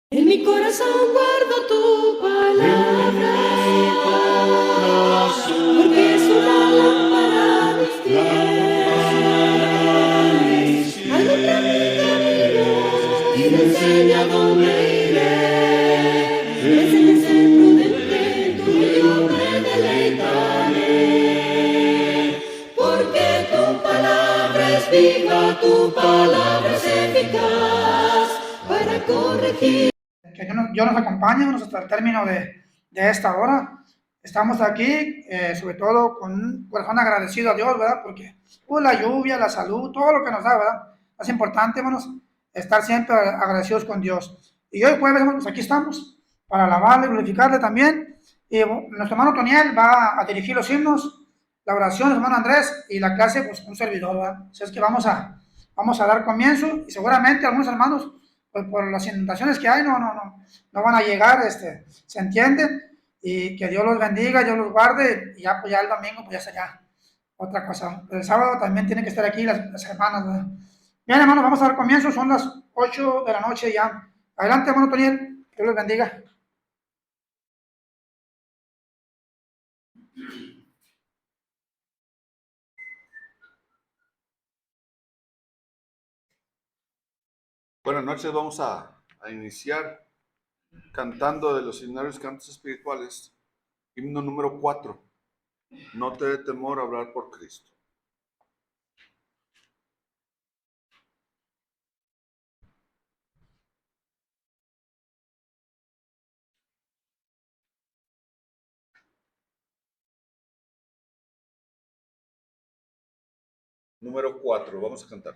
En mi corazón guardo tu palabra, porque es una lámpara a mis pies, alumbra mi camino y me enseña dónde iré. Me enseña a ser prudente, tú y yo me deleitaré, porque tu palabra es viva, tu palabra es eficaz para corregir. Que Dios nos acompañe hasta el término de esta hora. Estamos aquí, sobre todo con un corazón agradecido a Dios, ¿verdad? Porque la lluvia, la salud, todo lo que nos da, ¿verdad? Es importante, hermanos, estar siempre agradecidos con Dios. Y hoy jueves, hermanos, aquí estamos para alabarle, glorificarle también. Y nuestro hermano Toniel va a dirigir los himnos, la oración, hermano Andrés, y la clase, pues, un servidor, ¿verdad? Así es que vamos a dar comienzo y seguramente algunos hermanos por las inundaciones que hay, no van a llegar, se entiende, y que Dios los bendiga, Dios los guarde, y ya, pues ya el domingo, pues ya sería otra cosa. Pero el sábado también tienen que estar aquí las hermanas, ¿verdad? Bien, hermanos, vamos a dar comienzo, son las 8 de la noche ya. Adelante, hermano Toniel, Dios los bendiga. Buenas noches, vamos a iniciar cantando de los Seminarios Cantos Espirituales, himno número 4, no te dé temor hablar por Cristo. Número 4, vamos a cantar.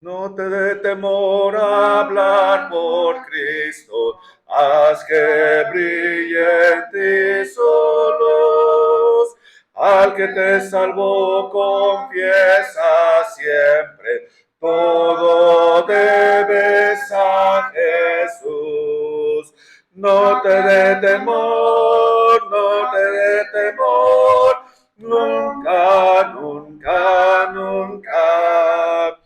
No te dé temor hablar por Cristo, haz que brille en ti su luz. Al que te salvó confiesa siempre, todo debes a Jesús. No te dé temor, no te dé temor, nunca, nunca, nunca.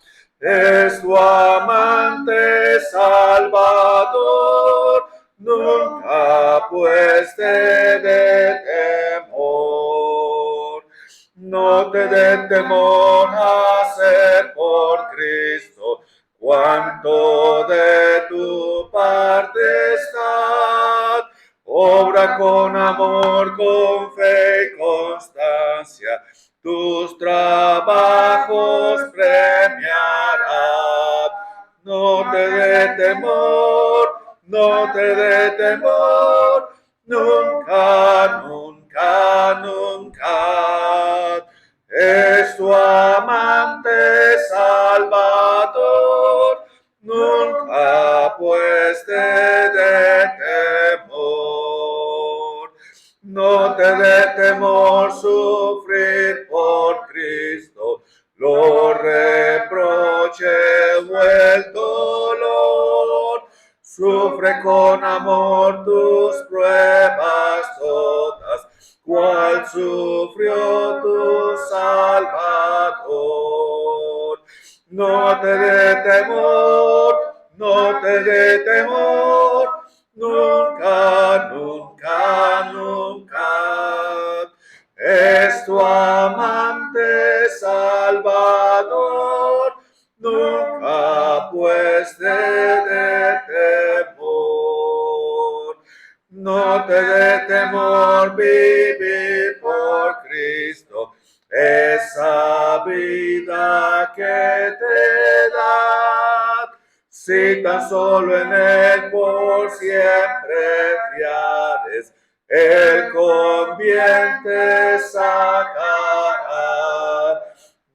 Es tu amante Salvador, nunca pues te dé temor. No te dé temor hacer por Cristo cuanto de tu parte está. Obra con amor, con fe y constancia, tus trabajos premiará. No te dé temor, no te dé temor, nunca, nunca, nunca. Es tu amante Salvador, nunca pues te dé temor. No te dé temor sufrir por Cristo, los reproches o el dolor. Sufre con amor tus pruebas todas, cual sufrió tu Salvador. No te dé temor, no te dé temor, nunca, nunca, nunca. Es tu amante Salvador, nunca pues te dé temor. No te dé temor vivir por Cristo, esa vida que te da. Si tan solo en Él por siempre fiares, Él con bien te sacará.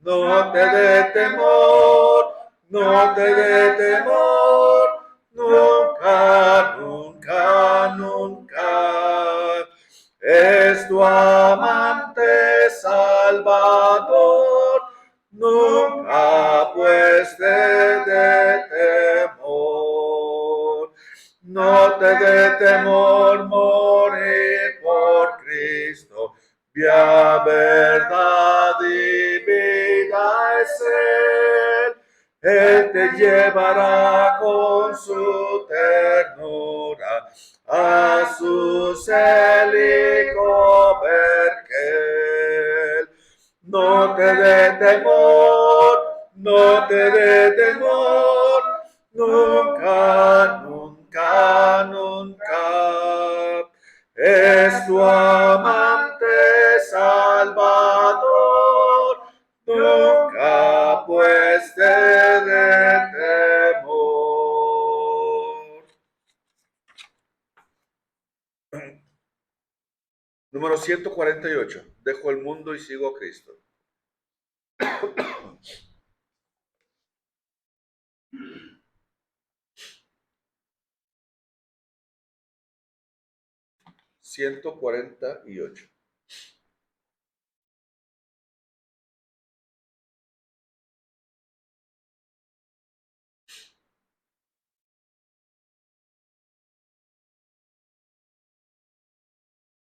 No te dé temor, no te dé temor, nunca, nunca, nunca. Es tu amante Salvador, nunca pues te dé temor. No te dé temor morir por Cristo, vía verdad y vida es Él. Él te lleva guardará con su ternura a su célico vergel. No te dé temor, no te dé temor, nunca, nunca, nunca. Es tu amante Salvador, nunca pues te dé temor. Número 148. Dejo el mundo y sigo a Cristo. $148.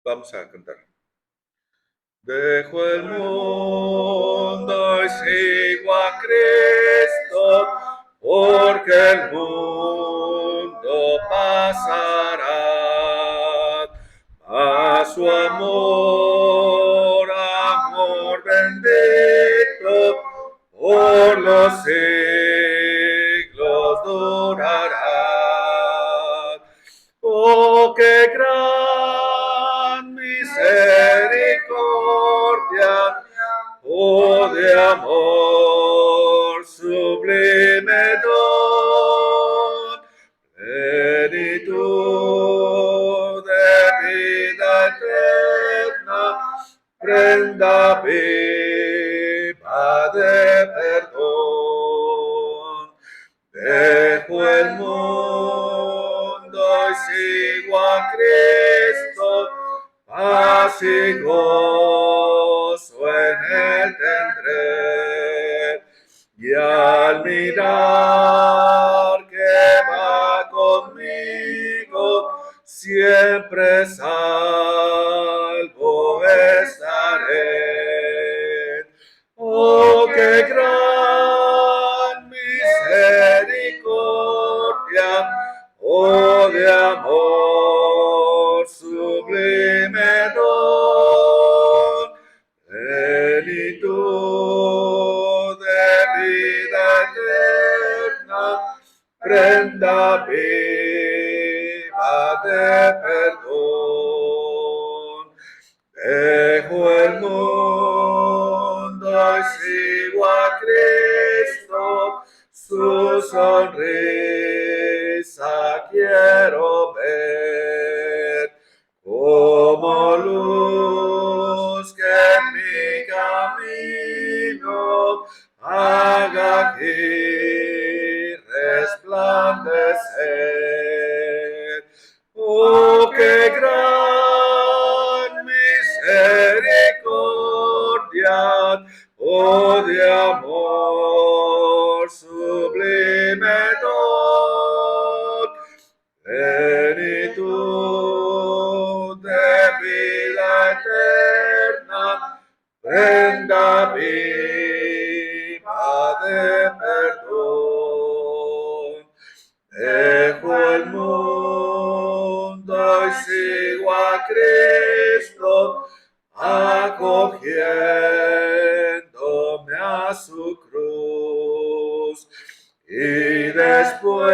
Vamos a cantar. Dejo el mundo y sigo a Cristo, porque el mundo pasará. A su amor, amor bendito, por los siglos durará. Oh, qué gran misericordia, oh, de amor sublime don, plenitud de vida eterna, prenda viva de perdón. Dejo el mundo y sigo a Cristo, paz y gozo en él tendré. Y al mirar que va conmigo, siempre salvo estaré. Oh, qué gran misericordia, oh, de amor sublime don, plenitud de vida eterna, prenda viva de perdón. Dejo el mundo y sigo a Cristo, su sonrisa quiero ver, como luz que en mi camino haga aquí resplandecer. Oh, qué gran misericordia, oh, de amor sublime don, plenitud de vida eterna, prenda viva de perdón. Dejo el mundo y sigo a Cristo, acogiéndome a su cruz. Y después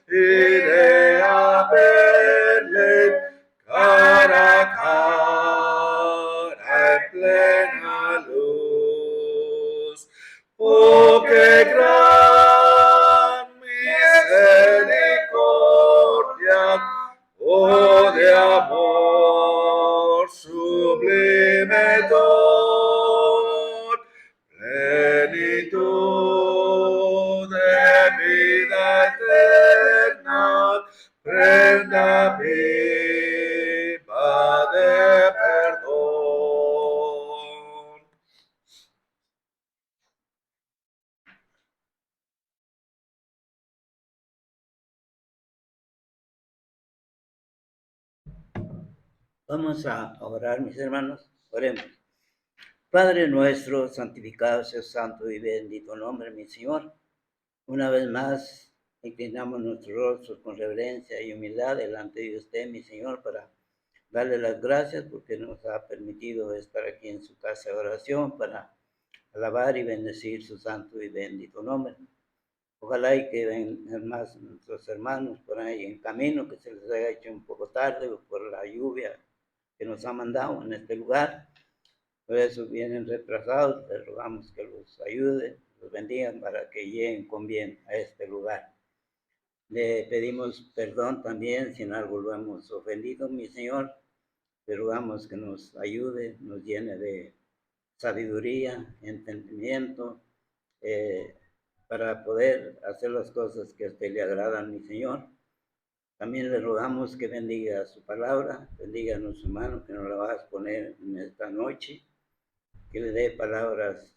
iré a verle cara a cara en plena luz. Oh, qué gran misericordia, oh, de amor sublime don, plenitud de vida eterna, prenda viva de perdón. Vamos a orar, mis hermanos. Oremos. Padre nuestro, santificado sea santo y bendito nombre, mi Señor. Una vez más, inclinamos nuestros rostros con reverencia y humildad delante de usted, mi Señor, para darle las gracias porque nos ha permitido estar aquí en su casa de oración para alabar y bendecir su santo y bendito nombre. Ojalá y que vengan más nuestros hermanos por ahí en camino, que se les haya hecho un poco tarde por la lluvia que nos ha mandado en este lugar. Por eso vienen retrasados, les rogamos que los ayude, los bendigan para que lleguen con bien a este lugar. Le pedimos perdón también si en algo lo hemos ofendido, mi Señor. Le rogamos que nos ayude, nos llene de sabiduría, entendimiento, para poder hacer las cosas que a usted le agradan, mi Señor. También le rogamos que bendiga su palabra, bendiga a nuestro hermano que nos la va a exponer en esta noche, que le dé palabras,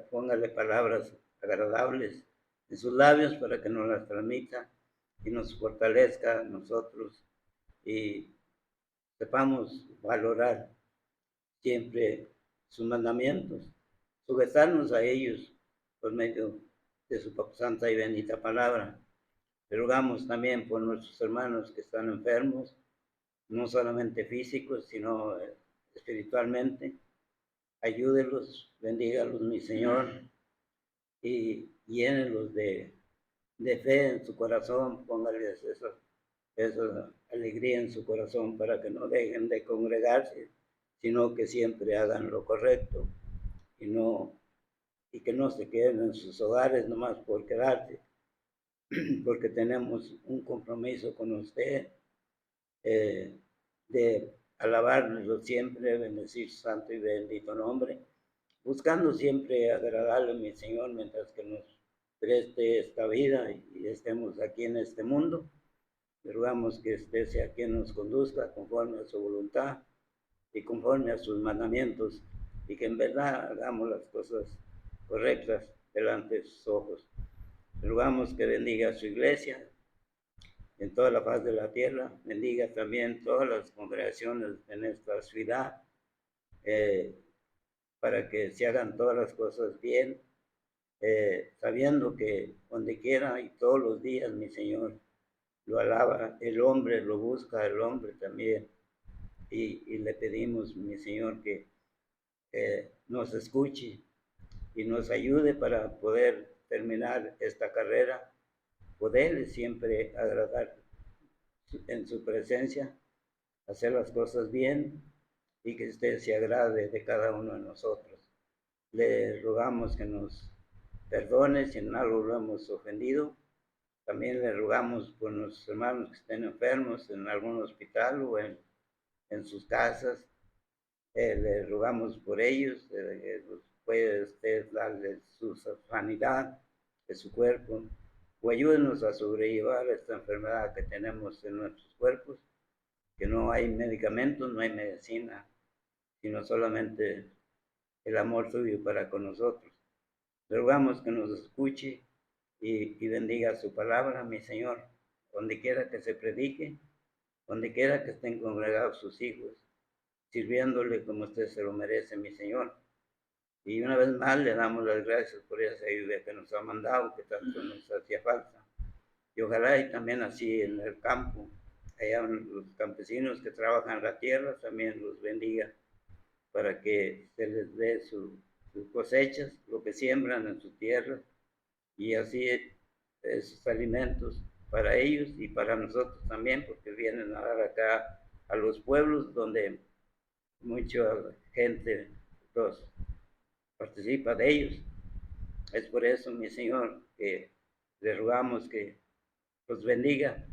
póngale palabras agradables en sus labios para que nos las transmita y nos fortalezca a nosotros y sepamos valorar siempre sus mandamientos, sujetarnos a ellos por medio de su santa y bendita palabra. Le rogamos también por nuestros hermanos que están enfermos, no solamente físicos, sino espiritualmente. Ayúdelos, bendígalos, mi Señor, y llénelos de fe en su corazón, póngales esa alegría en su corazón para que no dejen de congregarse, sino que siempre hagan lo correcto y que no se queden en sus hogares nomás por quedarse, porque tenemos un compromiso con usted de alabarlo siempre, bendecir su santo y bendito nombre, buscando siempre agradarle a mi Señor mientras que nos preste esta vida y estemos aquí en este mundo. Le rogamos que usted sea quien nos conduzca conforme a su voluntad y conforme a sus mandamientos, y que en verdad hagamos las cosas correctas delante de sus ojos. Le rogamos que bendiga a su iglesia en toda la faz de la tierra, bendiga también todas las congregaciones en esta ciudad, para que se hagan todas las cosas bien, sabiendo que donde quiera y todos los días, mi Señor, lo alaba, el hombre lo busca, el hombre también, y le pedimos, mi Señor, que nos escuche y nos ayude para poder terminar esta carrera, poderle siempre agradar en su presencia, hacer las cosas bien y que usted se agrade de cada uno de nosotros. Le rogamos que nos perdone si en algo lo hemos ofendido. También le rogamos por nuestros hermanos que estén enfermos en algún hospital o en sus casas. Le rogamos por ellos, puede usted darles su sanidad de su cuerpo, o ayúdenos a sobrellevar esta enfermedad que tenemos en nuestros cuerpos, que no hay medicamentos, no hay medicina, sino solamente el amor suyo para con nosotros. Le rogamos que nos escuche y bendiga su palabra, mi Señor, donde quiera que se predique, donde quiera que estén congregados sus hijos, sirviéndole como usted se lo merece, mi Señor. Y una vez más le damos las gracias por esa ayuda que nos ha mandado, que tanto nos hacía falta. Y ojalá y también así en el campo, allá los campesinos que trabajan la tierra, también los bendiga para que se les dé sus cosechas, lo que siembran en su tierra, y así esos alimentos para ellos y para nosotros también, porque vienen a dar acá a los pueblos donde mucha gente los participa de ellos. Es por eso, mi Señor, que le rogamos que los bendiga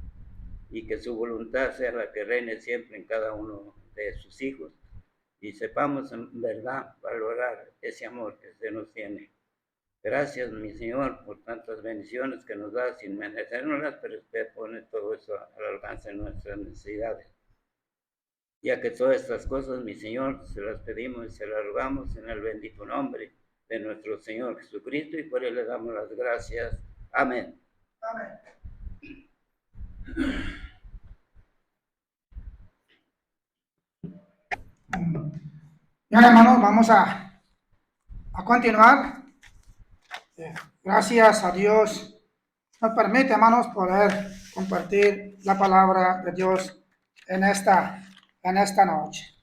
y que su voluntad sea la que reine siempre en cada uno de sus hijos, y sepamos en verdad valorar ese amor que usted nos tiene. Gracias, mi Señor, por tantas bendiciones que nos da sin merecérnoslas, pero usted pone todo eso al alcance de nuestras necesidades. Ya que todas estas cosas, mi Señor, se las pedimos y se las rogamos en el bendito nombre de nuestro Señor Jesucristo, y por él le damos las gracias. Amén. Amén. Bien, hermanos, vamos a continuar. Gracias a Dios. Nos permite, hermanos, poder compartir la palabra de Dios en esta noche.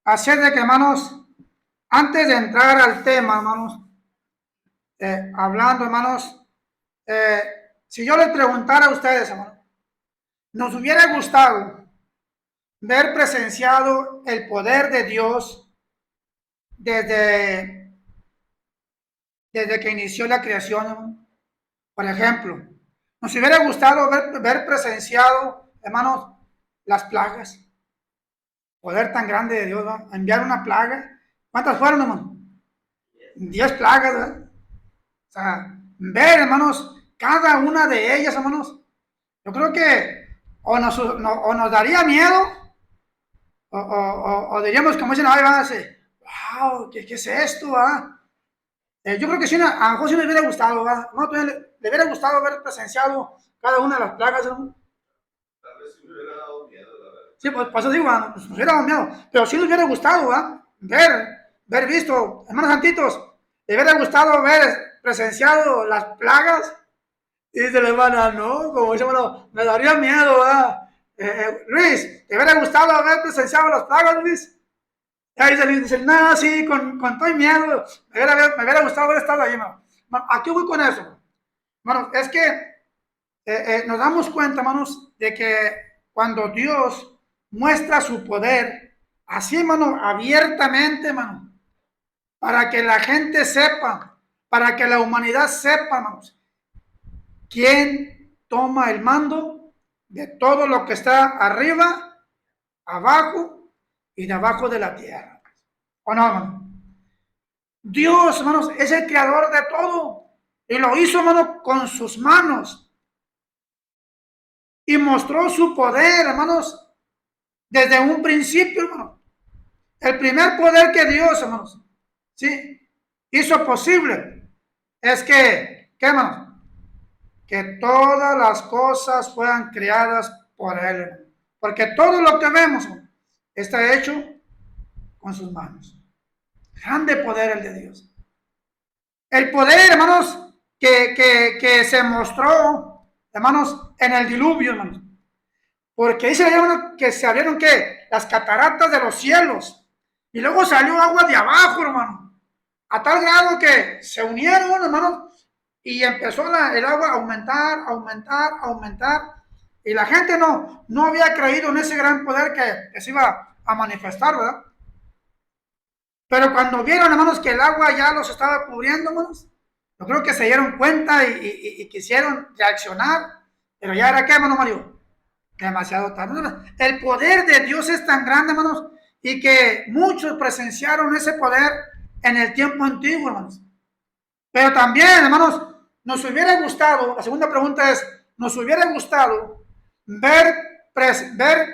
Así es de que, hermanos, antes de entrar al tema, hermanos, hablando, hermanos, si yo les preguntara a ustedes, hermanos, nos hubiera gustado ver presenciado el poder de Dios desde que inició la creación, hermanos. Por ejemplo, nos hubiera gustado ver presenciado, hermanos, las plagas. Poder tan grande de Dios, ¿va? Enviar una plaga. ¿Cuántas fueron, hermano? 10 plagas, ¿verdad? O sea, ver, hermanos, cada una de ellas, hermanos. Yo creo que o nos daría miedo, o diríamos, como dicen, ay, van a decir, wow, ¿qué es esto? Yo creo que sí, a lo mejor sí le hubiera gustado, ¿verdad? No, le hubiera gustado haber presenciado cada una de las plagas, ¿no? Tal vez sí me hubiera dado miedo, la verdad. Sí, pues por eso digo, pues, nos hubiera dado miedo, pero sí le hubiera gustado, ¿verdad? Ver visto, hermanos santitos, le hubiera gustado ver presenciado las plagas. Y dice la hermana, no, como dice, bueno, me daría miedo, ¿verdad? Luis, ¿te hubiera gustado haber presenciado las plagas, Luis? Y ahí dice, no, sí, con todo el miedo, me hubiera gustado haber estado ahí, hermano. ¿A qué voy con eso? Hermano, es que nos damos cuenta, hermanos, de que cuando Dios muestra su poder, así, hermano, abiertamente, hermano, para que la gente sepa, para que la humanidad sepa, hermanos, quién toma el mando de todo lo que está arriba, abajo y debajo de la tierra. ¿O no, hermano? Dios, hermanos, es el creador de todo y lo hizo, hermano, con sus manos y mostró su poder, hermanos, desde un principio, hermano. El primer poder que Dios, hermanos, ¿sí?, hizo posible es que, ¿qué, hermanos? Que todas las cosas fueran creadas por Él, hermano. Porque todo lo que vemos, hermano, está hecho con sus manos. Grande poder el de Dios. El poder, hermanos, que se mostró, hermanos, en el diluvio, hermanos. Porque dice, hermanos, que se abrieron, ¿qué? Las cataratas de los cielos. Y luego salió agua de abajo, hermano. A tal grado que se unieron, hermanos, y empezó el agua a aumentar. Y la gente no había creído en ese gran poder que se iba a manifestar, ¿verdad? Pero cuando vieron, hermanos, que el agua ya los estaba cubriendo, hermanos, yo creo que se dieron cuenta y quisieron reaccionar, pero ya era, ¿qué, hermano Mario? Demasiado tarde. El poder de Dios es tan grande, hermanos, y que muchos presenciaron ese poder en el tiempo antiguo, hermanos. Pero también, hermanos, nos hubiera gustado, la segunda pregunta es, nos hubiera gustado ver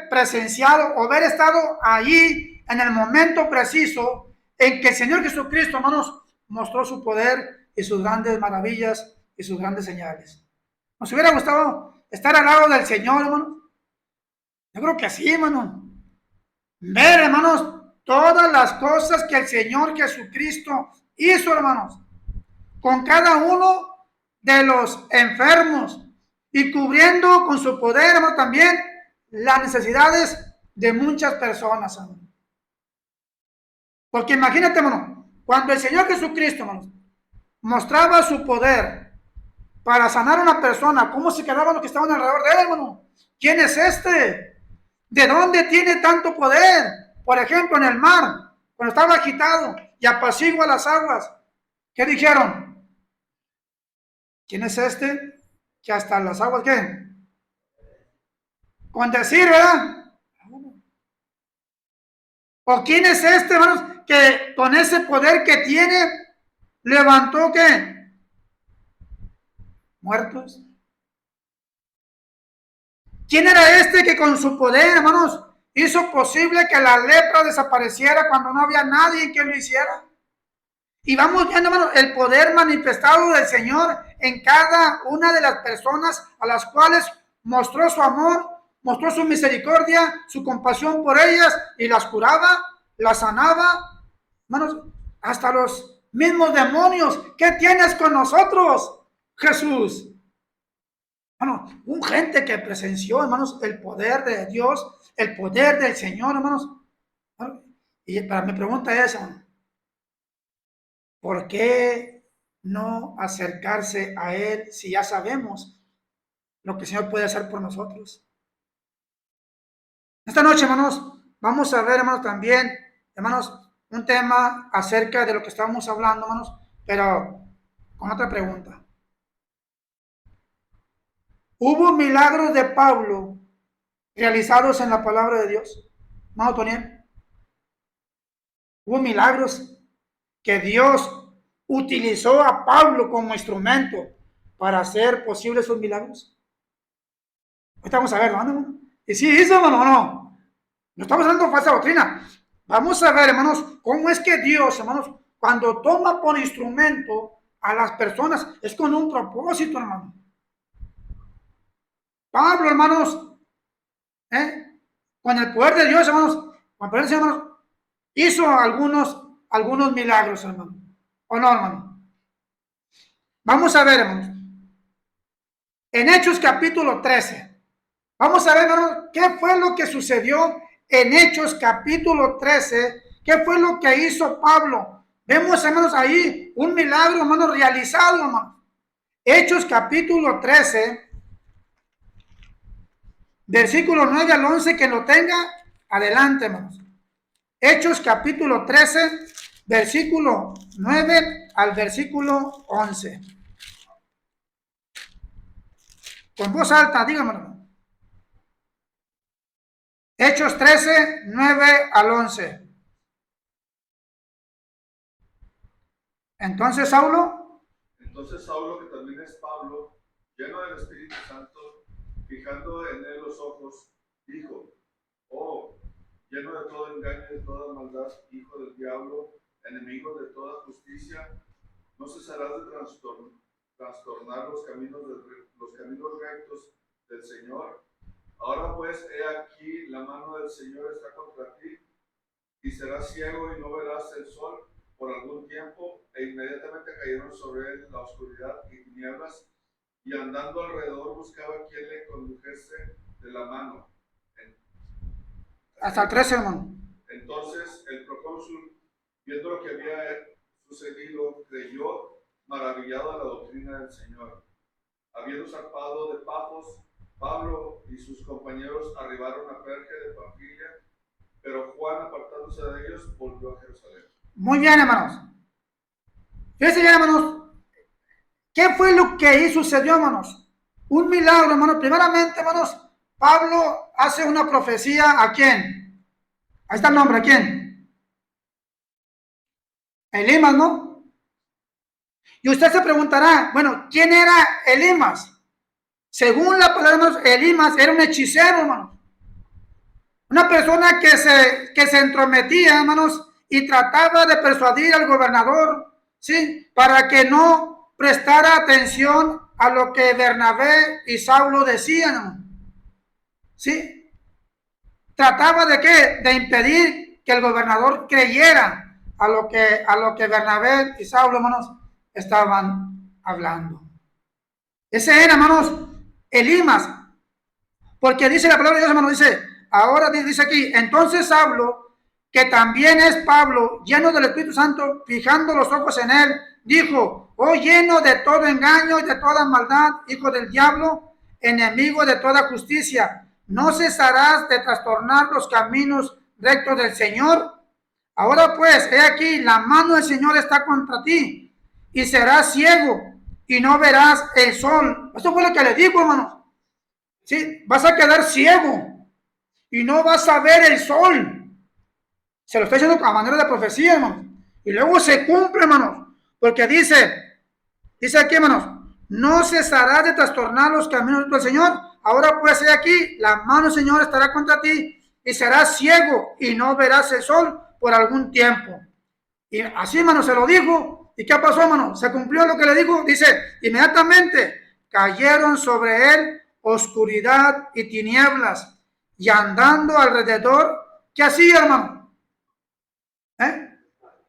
presenciado o haber estado allí en el momento preciso en que el Señor Jesucristo, hermanos, mostró su poder y sus grandes maravillas y sus grandes señales. Nos hubiera gustado estar al lado del Señor, hermanos. Yo creo que sí, hermano. Ver, hermanos, todas las cosas que el Señor Jesucristo hizo, hermanos, con cada uno de los enfermos y cubriendo con su poder, hermano, también las necesidades de muchas personas, hermano. Porque imagínate, hermano, cuando el Señor Jesucristo, hermano, mostraba su poder para sanar a una persona, ¿cómo se quedaban los que estaban alrededor de él, hermano? ¿Quién es este? ¿De dónde tiene tanto poder? Por ejemplo, en el mar, cuando estaba agitado y apacigua las aguas, ¿qué dijeron? ¿Quién es este? Que hasta las aguas, ¿qué? Con decir, ¿verdad? ¿O quién es este, hermanos, que con ese poder que tiene, levantó, ¿qué? Muertos. ¿Quién era este que con su poder, hermanos, hizo posible que la lepra desapareciera cuando no había nadie que lo hiciera? Y vamos viendo, hermanos, el poder manifestado del Señor en cada una de las personas a las cuales mostró su amor, mostró su misericordia, su compasión por ellas y las curaba, las sanaba. Hermanos, hasta los mismos demonios. ¿Qué tienes con nosotros, Jesús? Hermanos, un gente que presenció, hermanos, el poder de Dios, el poder del Señor, hermanos. Y para mi pregunta es, hermano, ¿por qué no acercarse a Él si ya sabemos lo que el Señor puede hacer por nosotros? Esta noche, hermanos, vamos a ver, hermanos, también, hermanos, un tema acerca de lo que estábamos hablando, hermanos, pero con otra pregunta. ¿Hubo milagros de Pablo realizados en la palabra de Dios? ¿No, Toniel? ¿Hubo milagros que Dios utilizó a Pablo como instrumento para hacer posibles esos milagros? Ahorita vamos a ver, hermano. ¿Y si hizo, hermano, o no? No estamos hablando de falsa doctrina. Vamos a ver, hermanos, cómo es que Dios, hermanos, cuando toma por instrumento a las personas, es con un propósito, hermano. Pablo, hermanos, con el poder de Dios, hermanos, con el poder de Dios, hermanos, hizo algunos milagros, hermano. ¿O no, hermano? Vamos a ver, hermanos. En Hechos capítulo 13. Vamos a ver, hermanos, qué fue lo que sucedió en Hechos capítulo 13. ¿Qué fue lo que hizo Pablo? Vemos, hermanos, ahí un milagro, hermanos, realizado, hermanos. Hechos capítulo 13. Versículo 9 al 11, que lo tenga, adelante, hermanos. Hechos capítulo 13, versículo 9 al versículo 11. Con voz alta, dígame, hermano. Hechos 13, 9 al 11. Entonces Saulo, que también es Pablo, lleno del Espíritu Santo, fijando en él los ojos, dijo: oh, lleno de todo engaño y de toda maldad, hijo del diablo, enemigo de toda justicia, ¿no cesarás de trastornar los caminos rectos del Señor? Ahora pues, he aquí, la mano del Señor está contra ti, y serás ciego y no verás el sol por algún tiempo. E inmediatamente cayeron sobre él la oscuridad y tinieblas, y andando alrededor buscaba quien le condujese de la mano. hasta el 13, hermano. Entonces el procónsul, viendo lo que había sucedido, creyó, maravillado a la doctrina del Señor. Habiendo zarpado de Pafos, Pablo y sus compañeros arribaron a Perge de Panfilia, pero Juan, apartándose de ellos, volvió a Jerusalén. Muy bien, hermanos. Fíjense bien, hermanos. ¿Qué fue lo que ahí sucedió, hermanos? Un milagro, hermanos. Primeramente, hermanos, Pablo hace una profecía. ¿A quién? Ahí está el nombre. ¿A quién? Elimas, ¿no? Y usted se preguntará, bueno, ¿quién era Elimas? Según la palabra, hermanos, Elimas era un hechicero, hermanos. Una persona que se entrometía, hermanos, y trataba de persuadir al gobernador, ¿sí? Para que no prestara atención a lo que Bernabé y Saulo decían, ¿sí? Trataba de ¿qué? De impedir que el gobernador creyera a lo que Bernabé y Saulo, hermanos, estaban hablando. Ese era, hermanos, Elimas, porque dice la palabra de Dios, hermanos, dice, ahora dice aquí, entonces Saulo, que también es Pablo, lleno del Espíritu Santo, fijando los ojos en él, dijo: oh, lleno de todo engaño y de toda maldad, hijo del diablo, enemigo de toda justicia, ¿no cesarás de trastornar los caminos rectos del Señor? Ahora pues, he aquí, la mano del Señor está contra ti, y serás ciego, y no verás el sol. Esto fue lo que le dijo, hermanos. Sí, vas a quedar ciego, y no vas a ver el sol. Se lo está diciendo a manera de profecía, hermanos. Y luego se cumple, hermanos, porque dice aquí, hermanos, no cesarás de trastornar los caminos del Señor. Ahora pues, he aquí, la mano del Señor estará contra ti, y serás ciego, y no verás el sol por algún tiempo. Y así, hermanos, se lo dijo. ¿Y qué pasó, hermanos? Se cumplió lo que le dijo. Dice, inmediatamente cayeron sobre él oscuridad y tinieblas, y andando alrededor, ¿qué hacía, hermano?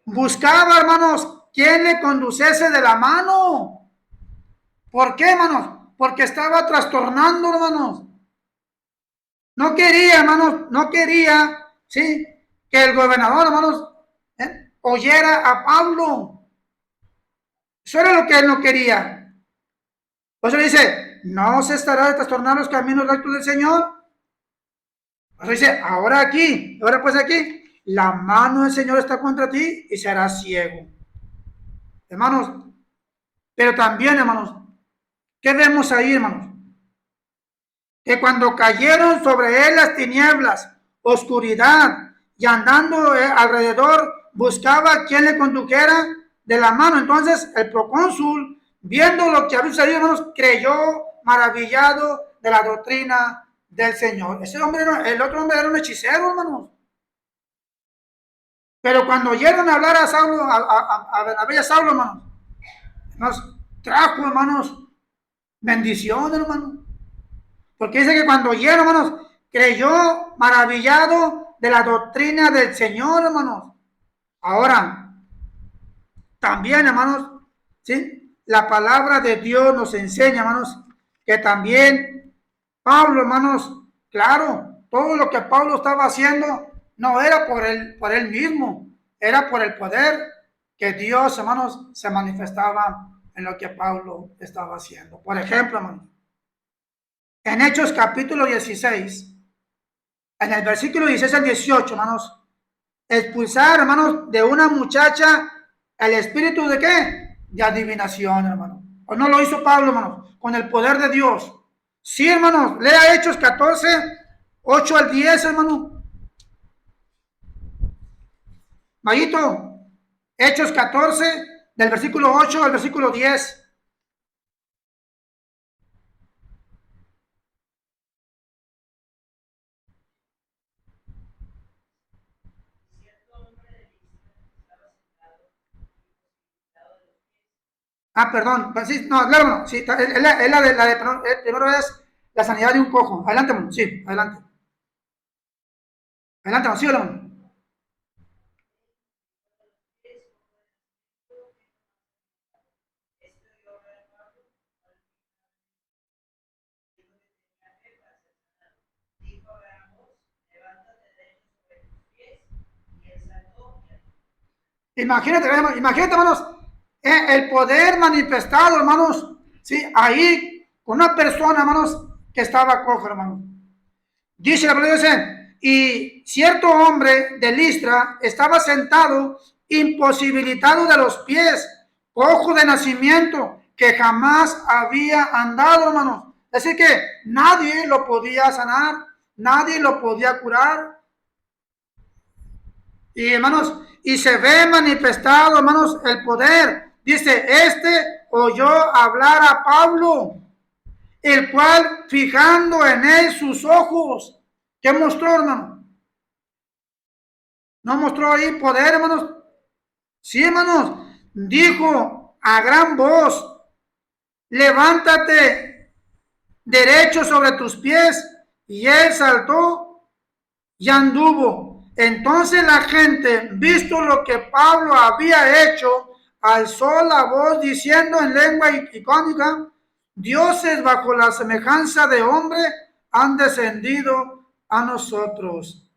Buscaba, hermanos, quien le conducese de la mano. ¿Por qué, hermanos? Porque estaba trastornando, hermanos. No quería, hermanos, no quería, ¿sí? Que el gobernador, hermanos, oyera a Pablo. Eso era lo que él no quería. Por eso le dice, no se estará de trastornar los caminos rectos del Señor. Por eso dice, ahora pues aquí, la mano del Señor está contra ti y serás ciego. Hermanos, pero también, hermanos, ¿qué vemos ahí, hermanos? Que cuando cayeron sobre él las tinieblas, oscuridad, y andando alrededor, buscaba a quien le condujera de la mano. Entonces el procónsul, viendo lo que había sucedido, hermanos, creyó maravillado de la doctrina del Señor. Ese hombre, el otro hombre era un hechicero, hermanos. Pero cuando oyeron hablar a Saulo, a Bernabé y a Saulo, hermanos, nos trajo, hermanos, bendición, hermanos. Porque dice que cuando oyeron, hermanos, creyó maravillado de la doctrina del Señor, hermanos. Ahora, también, hermanos, ¿sí? La palabra de Dios nos enseña, hermanos, que también Pablo, hermanos, claro, todo lo que Pablo estaba haciendo no era por él mismo, era por el poder que Dios, hermanos, se manifestaba en lo que Pablo estaba haciendo. Por ejemplo, hermanos, en Hechos capítulo 16, en el versículo 16 al 18, hermanos, expulsar, hermanos, de una muchacha el espíritu de qué? De adivinación, hermano. ¿O no lo hizo Pablo, hermanos? Con el poder de Dios. Sí, hermanos, lea Hechos 14, 8 al 10, hermano. Mayito, Hechos 14, del versículo 8 al versículo 10. Ah, perdón, sí, no, claro, no, sí, es primero es la sanidad de un cojo. Adelante, hermano, sí, adelante. Adelante, hermano, sí, hermano. Imagínate, hermanos, el poder manifestado, hermanos, sí, ahí, con una persona, hermanos, que estaba cojo, hermanos. Dice la palabra, dice, y cierto hombre de Listra estaba sentado, imposibilitado de los pies, cojo de nacimiento, que jamás había andado, hermanos. Así que nadie lo podía sanar, nadie lo podía curar. Y hermanos, y se ve manifestado, hermanos, el poder. Dice, oyó hablar a Pablo, el cual fijando en él sus ojos, ¿qué mostró, hermano? ¿No mostró ahí poder, hermanos? Sí, hermanos, dijo a gran voz, levántate derecho sobre tus pies, y él saltó y anduvo. Entonces la gente, visto lo que Pablo había hecho, alzó la voz diciendo en lengua icónica, dioses bajo la semejanza de hombre han descendido a nosotros.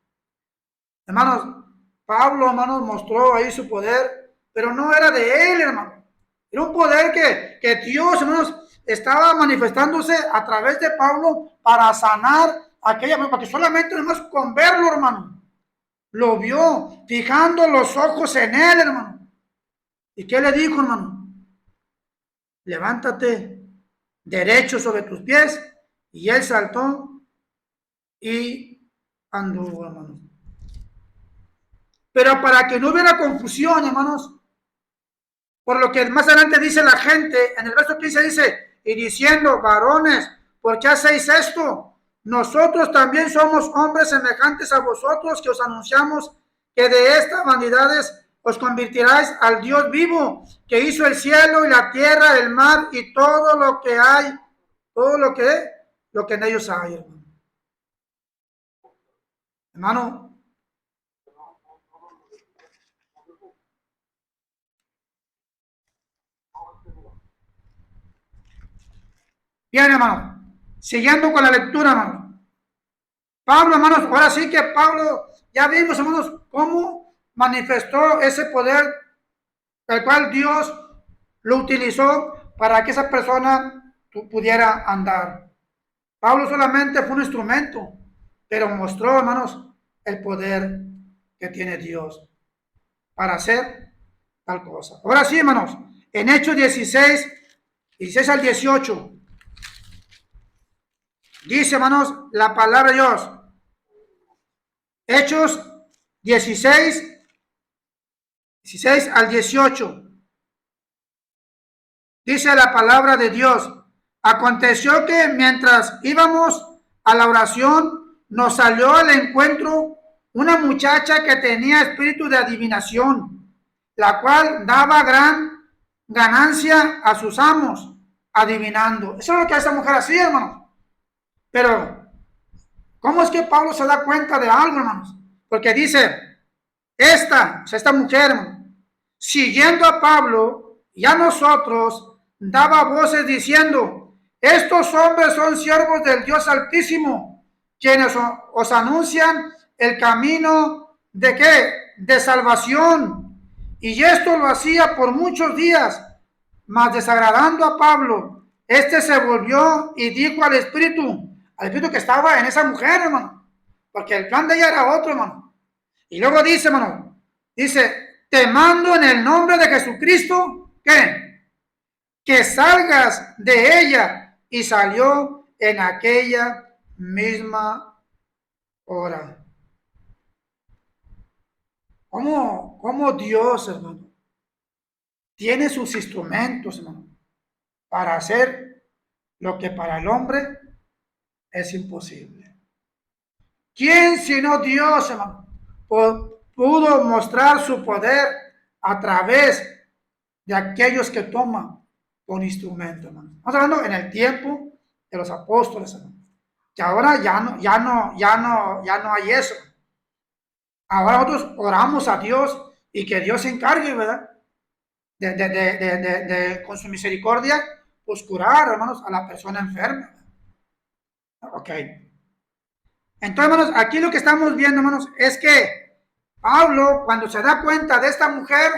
Hermanos, Pablo, hermanos, mostró ahí su poder, pero no era de él, hermano. Era un poder que Dios, hermanos, estaba manifestándose a través de Pablo para sanar aquella, porque solamente, hermanos, con verlo, hermano, lo vio, fijando los ojos en él, hermano. ¿Y qué le dijo, hermano? Levántate derecho sobre tus pies. Y él saltó y anduvo, hermano. Pero para que no hubiera confusión, hermanos, por lo que más adelante dice la gente, en el verso 15 dice, y diciendo, varones, ¿por qué hacéis esto? Nosotros también somos hombres semejantes a vosotros, que os anunciamos que de estas vanidades os convertiráis al Dios vivo, que hizo el cielo y la tierra, el mar y todo lo que hay, todo lo que en ellos hay, hermano. Hermano, Bien, hermano, siguiendo con la lectura, hermano. Pablo, hermanos, ahora sí que Pablo, ya vimos, hermanos, cómo manifestó ese poder, el cual Dios lo utilizó para que esa persona pudiera andar. Pablo solamente fue un instrumento, pero mostró, hermanos, el poder que tiene Dios para hacer tal cosa. Ahora sí, hermanos, en Hechos 16 al 18, dice, hermanos, la palabra de Dios. Hechos 16 al 18. Dice la palabra de Dios. Aconteció que mientras íbamos a la oración, nos salió al encuentro una muchacha que tenía espíritu de adivinación, la cual daba gran ganancia a sus amos, adivinando. Eso es lo que esa mujer hacía, hermanos. Pero, ¿cómo es que Pablo se da cuenta de algo, hermanos? Porque dice, esta mujer, hermano, siguiendo a Pablo y a nosotros, daba voces diciendo, estos hombres son siervos del Dios Altísimo, quienes os anuncian el camino de ¿qué? De salvación. Y esto lo hacía por muchos días, mas desagradando a Pablo, este se volvió y dijo al espíritu que estaba en esa mujer, hermano, porque el plan de ella era otro, hermano. Y luego dice, hermano, dice, te mando en el nombre de Jesucristo, ¿qué? Que salgas de ella. Y salió en aquella misma hora. ¿Cómo Dios, hermano, tiene sus instrumentos, hermano, para hacer lo que para el hombre es imposible? ¿Quién sino Dios, hermano, pudo mostrar su poder a través de aquellos que toman con instrumento, hermano? Estamos hablando en el tiempo de los apóstoles, hermano, que ahora ya no hay eso. Ahora nosotros oramos a Dios y que Dios se encargue, ¿verdad? Con su misericordia, pues curar, hermanos, a la persona enferma. Ok. Entonces, hermanos, aquí lo que estamos viendo, hermanos, es que Pablo, cuando se da cuenta de esta mujer,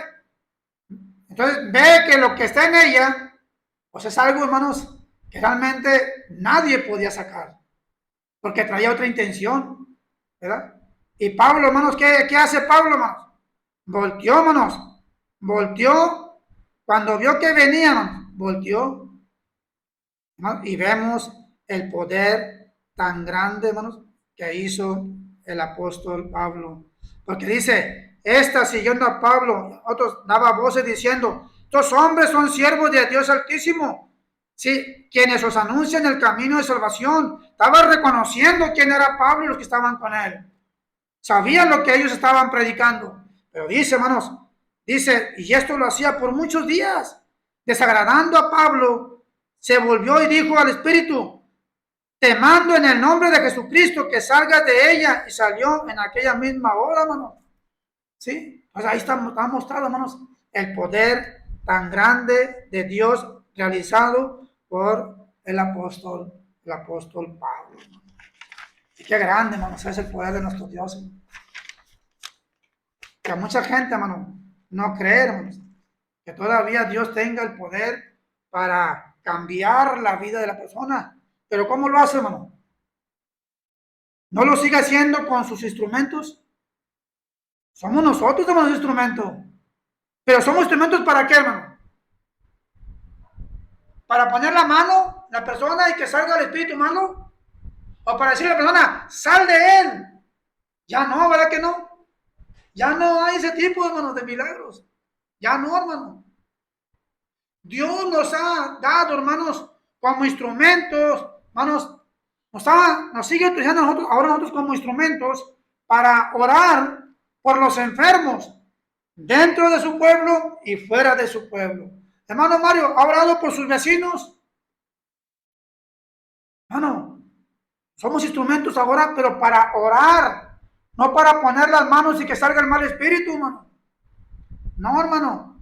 entonces ve que lo que está en ella, pues es algo, hermanos, que realmente nadie podía sacar, porque traía otra intención, ¿verdad? Y Pablo, hermanos, ¿qué hace Pablo, hermanos? Volteó, hermanos, volteó, cuando vio que venía, hermanos, volteó, ¿no? Y vemos el poder tan grande, hermanos, que hizo el apóstol Pablo, porque dice, siguiendo a Pablo, otros daba voces diciendo, estos hombres son siervos de Dios Altísimo, sí, quienes os anuncian el camino de salvación. Estaba reconociendo quién era Pablo y los que estaban con él. Sabían lo que ellos estaban predicando. Pero dice, hermanos, dice, y esto lo hacía por muchos días. Desagradando a Pablo, se volvió y dijo al Espíritu, te mando en el nombre de Jesucristo que salgas de ella. Y salió en aquella misma hora, hermanos. ¿Sí? Pues ahí está mostrado, hermanos, el poder tan grande de Dios realizado por el apóstol Pablo. Y qué grande, hermanos, es el poder de nuestro Dios. Que mucha gente, hermano, no cree, hermanos, que todavía Dios tenga el poder para cambiar la vida de la persona. Pero ¿cómo lo hace, hermano? ¿No lo sigue haciendo con sus instrumentos? Somos nosotros, somos los instrumentos. Pero somos instrumentos ¿para qué, hermano? ¿Para poner la mano la persona y que salga el espíritu malo? ¿O para decirle a la persona, sal de él? Ya no, ¿verdad que no? Ya no hay ese tipo, hermanos, de milagros. Ya no, hermano. Dios nos ha dado, hermanos, como instrumentos, hermanos, nos sigue utilizando ahora nosotros como instrumentos para orar por los enfermos dentro de su pueblo y fuera de su pueblo. Hermano Mario, ¿ha orado por sus vecinos? Hermano, somos instrumentos ahora, pero para orar, no para poner las manos y que salga el mal espíritu, hermano. No, hermano.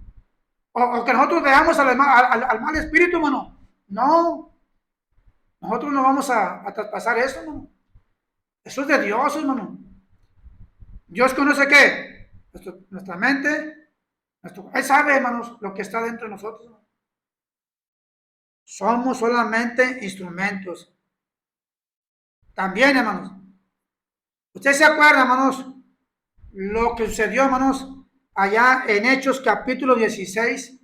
O que nosotros veamos al mal espíritu, hermano. No. Nosotros no vamos a traspasar eso, hermano. Eso es de Dios, hermano. Dios conoce qué, nuestra mente, Él sabe, hermanos, lo que está dentro de nosotros, hermano. Somos solamente instrumentos. También, hermanos, ¿usted se acuerda, hermanos, lo que sucedió, hermanos, allá en Hechos capítulo 16,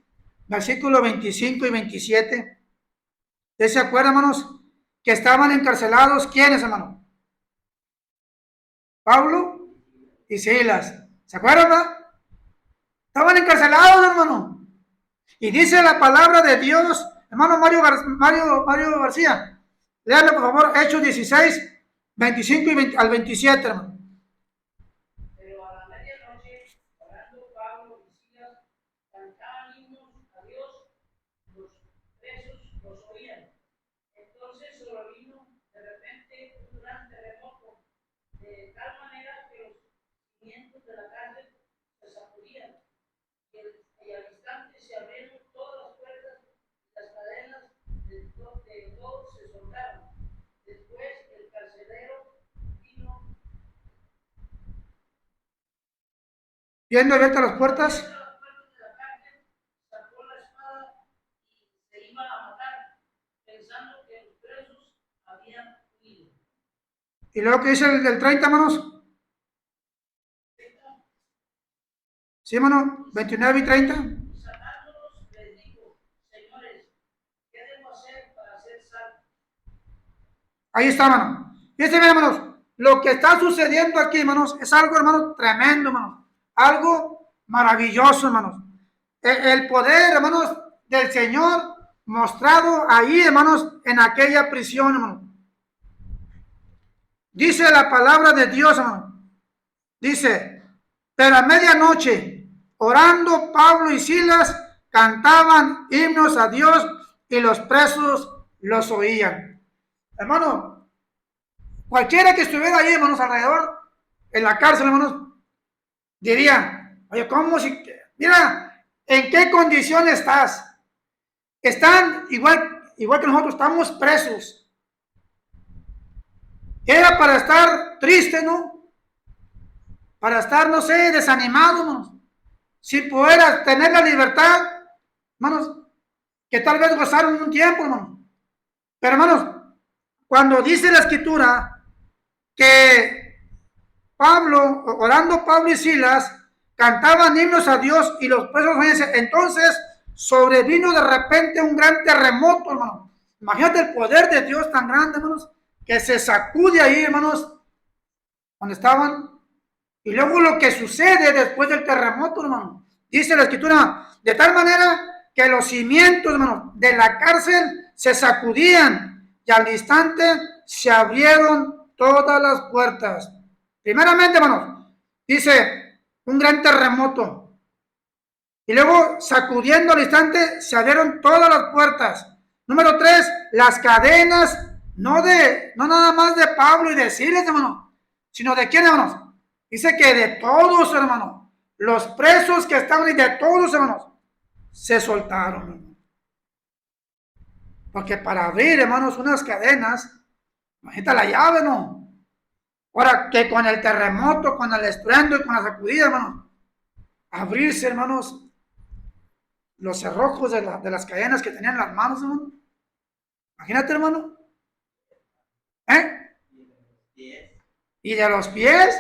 versículos 25 y 27? ¿Usted se acuerda, hermanos, que estaban encarcelados? ¿Quiénes, hermano? Pablo y Silas. ¿Se acuerdan, verdad? Estaban encarcelados, hermano. Y dice la palabra de Dios, hermano Mario García, léale por favor Hechos 16, 25 y 20, al 27, hermano. Pero a la medianoche, orando Pablo y Silas, cantaban himnos a Dios, los presos los oían. Entonces sobrevino de repente un gran terremoto, de tal manera que los cimientos de la cárcel se sacudían, y al instante se abrieron todas las puertas, y las cadenas de todos se soltaron. Después el carcelero vino. Viendo abiertas las puertas, Sacó la espada y se iba a matar, pensando que los presos habían huido. y luego que dice el del 30, hermanos. Sí, hermano, 29 y 30. Sacándolos les dijo: señores, ¿qué debo hacer para ser salvo? Ahí está, hermano. Fíjense bien, hermanos, lo que está sucediendo aquí, hermanos, es algo, hermanos, tremendo, hermanos. Algo maravilloso, hermanos. El poder, hermanos, del Señor mostrado ahí, hermanos, en aquella prisión, hermanos. Dice la palabra de Dios, hermano. Dice, pero a medianoche, orando Pablo y Silas, cantaban himnos a Dios y los presos los oían. Hermano, cualquiera que estuviera ahí, hermanos, alrededor, en la cárcel, hermanos, diría, oye, ¿cómo si, mira, en qué condición estás? Están igual que nosotros, estamos presos. Era para estar triste, ¿no? Para estar, no sé, desanimado, hermanos. Si pudieras tener la libertad, hermanos, que tal vez gozaron un tiempo, hermanos. Pero, hermanos, cuando dice la Escritura que Pablo, orando Pablo y Silas, cantaban himnos a Dios y los presos, entonces sobrevino de repente un gran terremoto, hermano. Imagínate el poder de Dios tan grande, hermanos, que se sacude ahí, hermanos, donde estaban. Y luego lo que sucede después del terremoto, hermano. Dice la Escritura, de tal manera que los cimientos, hermano, de la cárcel se sacudían y al instante se abrieron todas las puertas. Primeramente, hermanos, dice un gran terremoto. Y luego, sacudiendo al instante, se abrieron todas las puertas. Número 3, las cadenas, no nada más de Pablo y de Silas, hermano, sino de quién, hermanos. Dice que de todos, hermano, los presos que estaban y de todos, hermanos, se soltaron, hermano. Porque para abrir, hermanos, unas cadenas, imagínate la llave, ¿no? Ahora que con el terremoto, con el estruendo y con la sacudida, hermanos, abrirse, hermanos, los cerrojos de las cadenas que tenían las manos, hermano. Imagínate, hermano. Y de los pies,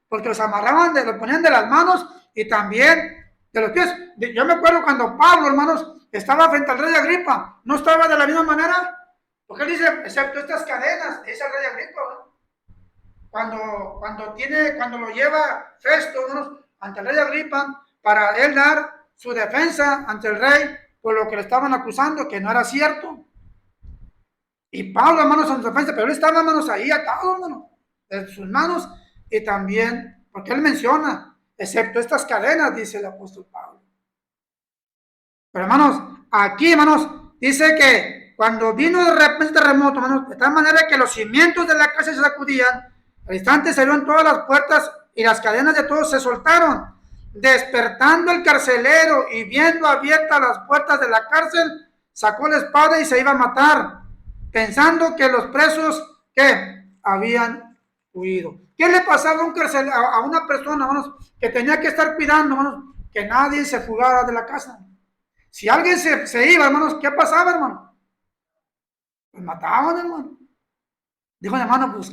porque los amarraban, los ponían de las manos y también de los pies. Yo me acuerdo cuando Pablo, hermanos, estaba frente al rey Agripa, no estaba de la misma manera, porque él dice, excepto estas cadenas, dice el rey Agripa, ¿no? Cuando lo lleva Festo, hermanos, ante el rey Agripa, para él dar su defensa ante el rey por lo que le estaban acusando, que no era cierto. Y Pablo, hermanos, en su defensa, pero él estaba, hermanos, ahí atado, hermanos, de sus manos, y también, porque él menciona, excepto estas cadenas, dice el apóstol Pablo. Pero, hermanos, aquí, hermanos, dice que cuando vino de repente el terremoto, hermanos, de tal manera que los cimientos de la casa se sacudían, al instante se abrieron todas las puertas y las cadenas de todos se soltaron. Despertando el carcelero y viendo abiertas las puertas de la cárcel, sacó la espada y se iba a matar, pensando que los presos que habían huido. ¿Qué le pasaba a una persona, hermanos, que tenía que estar cuidando, hermanos, que nadie se fugara de la casa? Si alguien se iba, hermanos, ¿qué pasaba, hermano? Pues mataban, hermano. Dijo mi hermano, pues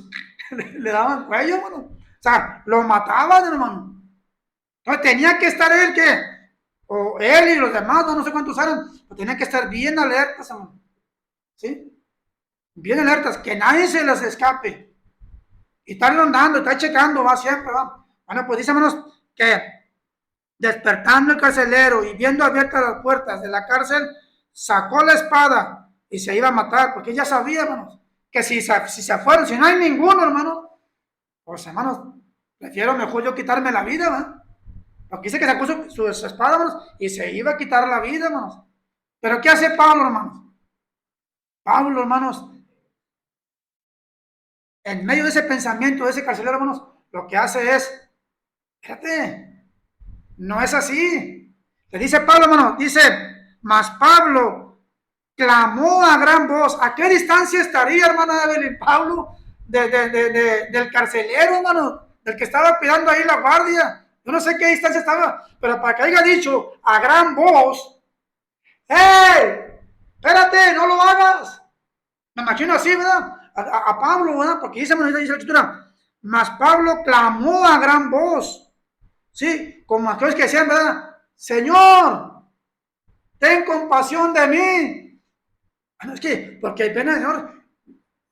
le daban cuello, hermano. O sea, lo mataban, hermano. Entonces tenía que estar él, ¿qué? O él y los demás, no sé cuántos eran, pero tenían que estar bien alertas, hermano. ¿Sí? Bien alertas, que nadie se les escape. Y estar rondando, estar checando, va siempre, va. Bueno, pues dice, hermanos, que despertando el carcelero y viendo abiertas las puertas de la cárcel, sacó la espada y se iba a matar, porque ya sabía, hermanos, que si se fueron, si no hay ninguno, hermano, pues, hermanos, prefiero mejor yo quitarme la vida, ¿verdad? Porque dice que sacó su espada, hermanos, y se iba a quitar la vida, hermanos. Pero ¿qué hace Pablo, hermanos? Pablo, hermanos, en medio de ese pensamiento, de ese carcelero, hermanos, lo que hace es, fíjate, no es así. Le dice Pablo, hermano, dice, mas Pablo clamó a gran voz. ¿A qué distancia estaría, hermano Pablo, del carcelero, hermano, del que estaba cuidando ahí la guardia? Yo no sé qué distancia estaba, pero para que haya dicho a gran voz, ¡hey! Espérate, no lo hagas. Me imagino así, ¿verdad? A Pablo, ¿verdad? Porque dice la escritura, mas Pablo clamó a gran voz, ¿sí? Como aquellos que decían, ¿verdad? Señor, ten compasión de mí. Bueno, es que, porque hay pena, Señor,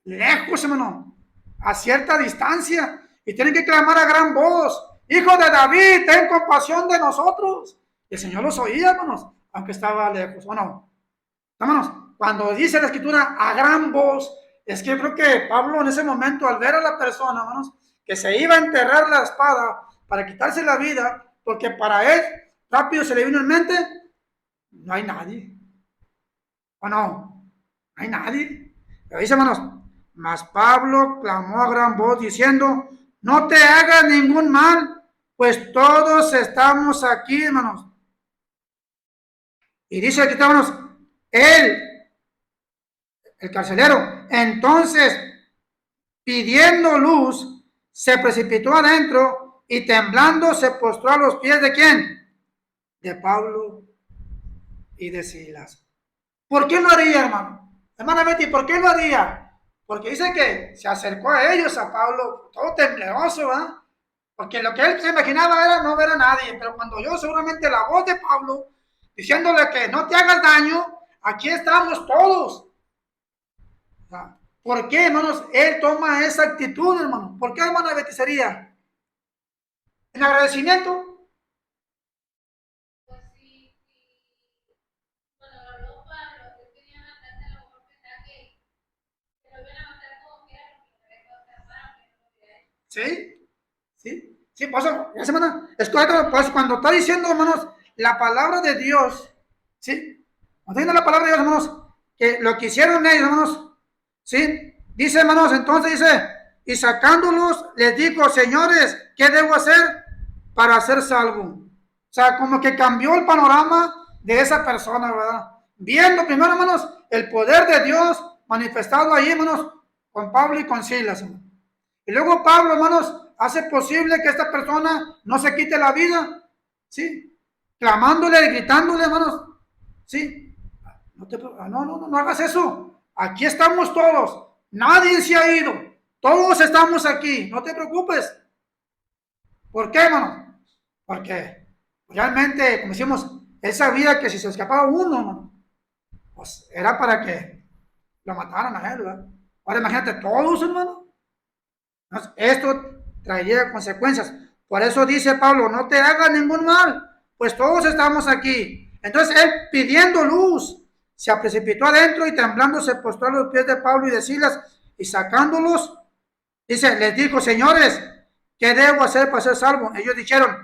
lejos, hermano, a cierta distancia, y tienen que clamar a gran voz, Hijo de David, ten compasión de nosotros. Y el Señor los oía, hermanos, aunque estaba lejos, ¿o no? Hermanos, cuando dice la escritura a gran voz, es que yo creo que Pablo en ese momento, al ver a la persona, hermanos, que se iba a enterrar la espada para quitarse la vida, porque para él rápido se le vino en mente, no hay nadie. ¿O no? No hay nadie. Pero dice, hermanos, mas Pablo clamó a gran voz diciendo, no te hagas ningún mal, pues todos estamos aquí, hermanos. Y dice aquí, hermanos, él, el carcelero, entonces, pidiendo luz, se precipitó adentro y temblando se postró a los pies de ¿quién? De Pablo y de Silas. ¿Por qué lo haría, hermano? Hermana Betty, ¿por qué lo haría? Porque dice que se acercó a ellos, a Pablo, todo tembloroso, ¿verdad? Porque lo que él se imaginaba era no ver a nadie, pero cuando oyó seguramente la voz de Pablo, diciéndole que no te hagas daño, aquí estamos todos. ¿Por qué, hermanos, él toma esa actitud, hermano? ¿Por qué, hermana Betty, sería? ¿En agradecimiento? Pues sí, cuando lo habló Pablo, que querían matarte, a lo mejor pensaba que lo iban a matar como quiera, porque no había otra mano que no lo hubiera hecho. Sí, sí, sí, por eso, hermana, es correcto, pues cuando está diciendo, hermanos, la palabra de Dios, ¿sí? Cuando está diciendo la palabra de Dios, hermanos, que lo que hicieron ellos, hermanos, ¿sí? Dice, hermanos, entonces dice, y sacándolos, les dijo, señores, ¿qué debo hacer para ser salvo? O sea, como que cambió el panorama de esa persona, ¿verdad? Viendo primero, hermanos, el poder de Dios manifestado ahí, hermanos, con Pablo y con Silas, hermanos. Y luego Pablo, hermanos, hace posible que esta persona no se quite la vida, ¿sí? Clamándole y gritándole, hermanos, ¿sí? No hagas eso. Aquí estamos todos. Nadie se ha ido. Todos estamos aquí. No te preocupes. ¿Por qué, hermano? Porque realmente, como decimos, él sabía que si se escapaba uno, hermano, pues era para que lo mataran a él, ¿verdad? Ahora imagínate todos, hermano. Esto traería consecuencias. Por eso dice Pablo, no te hagas ningún mal, pues todos estamos aquí. Entonces él, pidiendo luz, se precipitó adentro y temblando se postró a los pies de Pablo y de Silas y sacándolos, dice, les dijo, señores, ¿qué debo hacer para ser salvo? Ellos dijeron,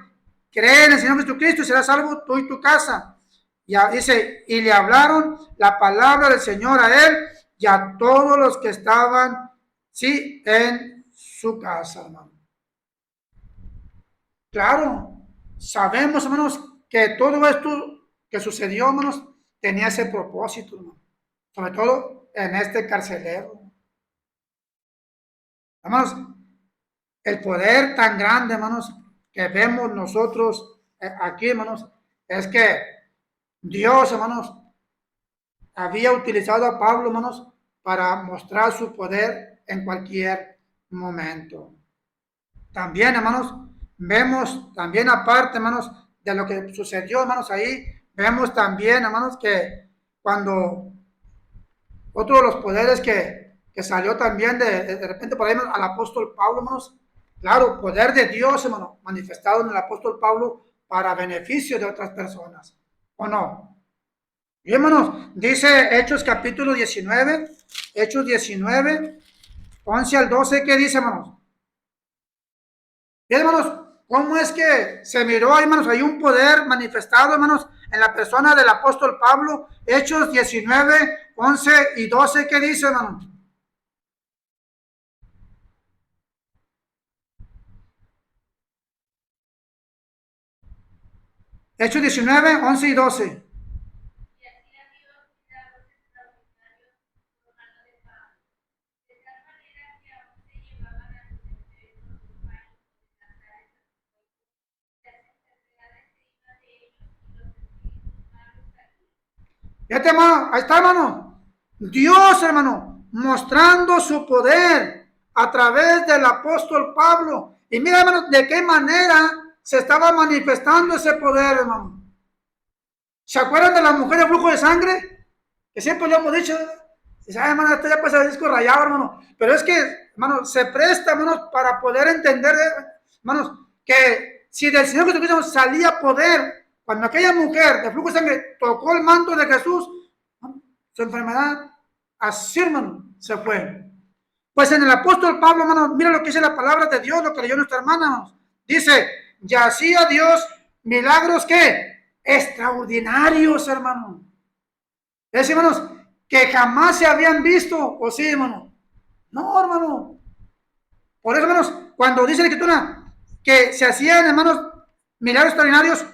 cree en el Señor Jesucristo y serás salvo tú y tu casa. Ya dice, y le hablaron la palabra del Señor a él y a todos los que estaban, sí, en su casa, hermano. Claro, sabemos, hermanos, que todo esto que sucedió, hermanos, tenía ese propósito, hermano. Sobre todo en este carcelero. Hermanos, el poder tan grande, hermanos, que vemos nosotros aquí, hermanos, es que Dios, hermanos, había utilizado a Pablo, hermanos, para mostrar su poder en cualquier momento. También, hermanos, vemos también aparte, hermanos, de lo que sucedió, hermanos, ahí, vemos también, hermanos, que cuando otro de los poderes que salió también de repente por ahí al apóstol Pablo, hermanos, claro, poder de Dios, hermano, manifestado en el apóstol Pablo para beneficio de otras personas, ¿o no? Y hermanos, dice Hechos capítulo 19, Hechos 19, 11 al 12, ¿qué dice, hermanos? Y hermanos, ¿cómo es que se miró, hermanos, hay un poder manifestado, hermanos, en la persona del apóstol Pablo? Hechos 19, 11 y 12, ¿qué dice, hermanos? Hechos 19, 11 y 12. Fíjate, hermano, ahí está, hermano. Dios, hermano, mostrando su poder a través del apóstol Pablo. Y mira, hermano, de qué manera se estaba manifestando ese poder, hermano. ¿Se acuerdan de la mujer de flujo de sangre? Que siempre lo hemos dicho. Dice, ay, hermano, esto ya pasa el disco rayado, hermano. Pero es que, hermano, se presta, hermano, para poder entender, hermanos, que si del Señor Jesucristo salía poder, cuando aquella mujer de flujo de sangre tocó el manto de Jesús, su enfermedad, así, hermano, se fue. Pues en el apóstol Pablo, hermano, mira lo que dice la palabra de Dios, lo que leyó nuestra hermana, hermanos. Dice, ya hacía Dios milagros, ¿qué? Extraordinarios, hermano. Es, hermanos, que jamás se habían visto, ¿o sí, hermano? No, hermano. Por eso, hermanos, cuando dice la Escritura que se hacían, hermanos, milagros extraordinarios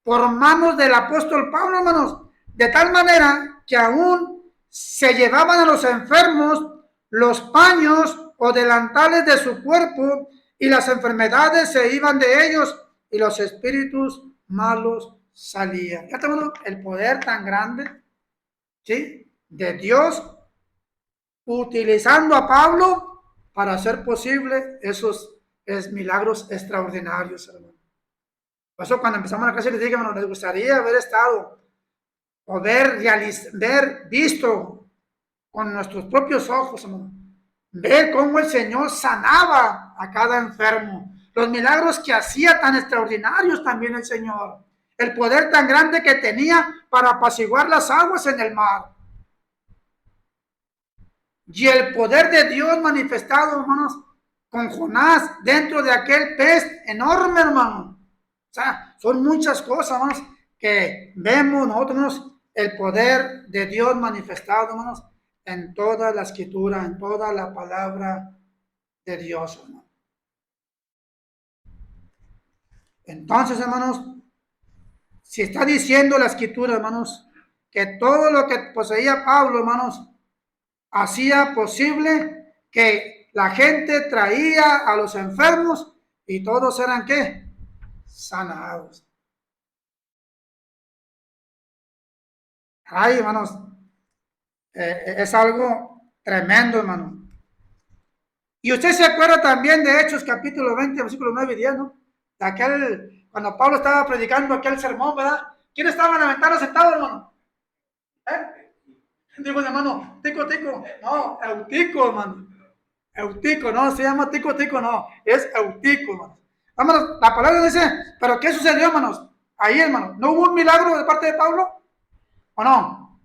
por manos del apóstol Pablo, hermanos, de tal manera que aún se llevaban a los enfermos los paños o delantales de su cuerpo y las enfermedades se iban de ellos y los espíritus malos salían. Ya tenemos el poder tan grande, ¿sí?, de Dios utilizando a Pablo para hacer posible esos milagros extraordinarios, hermano. Por eso cuando empezamos la clase les dije, hermano, les gustaría haber estado o ver visto con nuestros propios ojos, hermano, ver cómo el Señor sanaba a cada enfermo, los milagros que hacía tan extraordinarios también el Señor, el poder tan grande que tenía para apaciguar las aguas en el mar. Y el poder de Dios manifestado, hermanos, con Jonás dentro de aquel pez enorme, hermano. O sea, son muchas cosas, hermanos, que vemos nosotros, hermanos, el poder de Dios manifestado, hermanos, en toda la escritura, en toda la palabra de Dios, hermano. Entonces, hermanos, si está diciendo la escritura, hermanos, que todo lo que poseía Pablo, hermanos, hacía posible que la gente traía a los enfermos y todos eran ¿qué? Sanados. Ay, hermanos, es algo tremendo, hermano. Y usted se acuerda también de Hechos capítulo 20, versículos 9 y 10, ¿no? De aquel, cuando Pablo estaba predicando aquel sermón, ¿verdad? ¿Quién estaba en la ventana sentado, hermano? Digo, hermano, tico, no, Eutico, hermano. Eutico, no, se llama tico, no, es Eutico, hermano. Hermanos, la palabra dice, pero ¿qué sucedió, hermanos? Ahí, hermano, ¿no hubo un milagro de parte de Pablo? ¿O no?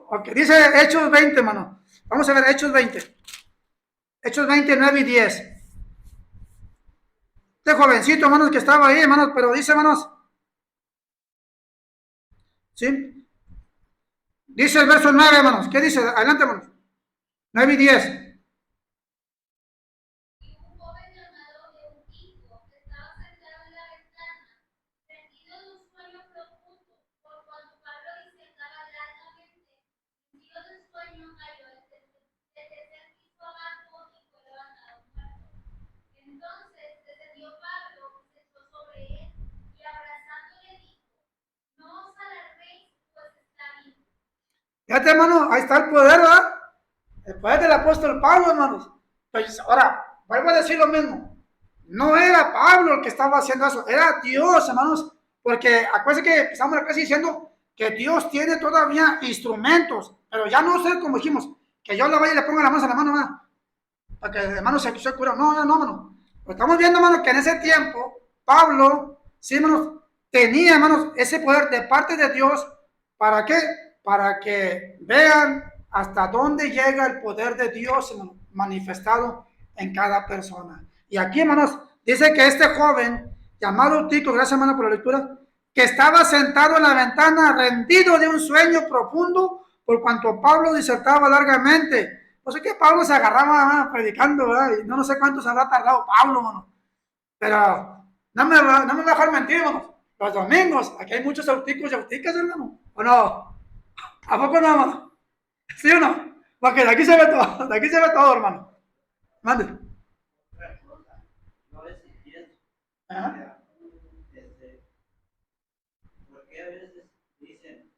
Ok, dice Hechos 20, hermano. Vamos a ver Hechos 20. Hechos 20, 9 y 10. Este jovencito, hermanos, que estaba ahí, hermanos, pero dice, hermanos, ¿sí? Dice el verso 9, hermanos. ¿Qué dice? Adelante, hermanos. 9 y 10. Fíjate, hermano, ahí está el poder, ¿verdad? El poder del apóstol Pablo, hermanos. Pues ahora, vuelvo a decir lo mismo. No era Pablo el que estaba haciendo eso, era Dios, hermanos. Porque acuérdense que empezamos la clase diciendo que Dios tiene todavía instrumentos, pero ya no sé como dijimos, que yo le vaya y le ponga la mano a la mano, ¿verdad? Para que el hermano se cura. No, no, no, hermano. Pues estamos viendo, hermano, que en ese tiempo Pablo, sí, hermanos, tenía, hermanos, ese poder de parte de Dios. ¿Para qué? Para que vean hasta dónde llega el poder de Dios manifestado en cada persona. Y aquí, hermanos, dice que este joven, llamado Tico, gracias, hermano, por la lectura, que estaba sentado en la ventana, rendido de un sueño profundo, por cuanto Pablo disertaba largamente. O sea que Pablo se agarraba predicando, ¿verdad? Y no sé cuánto se habrá tardado Pablo, hermano. Pero no me va a dejar mentir, hermano. Los domingos, aquí hay muchos auticos y auticas, hermano. ¿O no? ¿A poco no, hermano? ¿Sí o no? Porque de aquí se ve todo, de aquí se ve todo, hermano. Mande. Yo a veces pienso, Ajá. porque a veces dicen,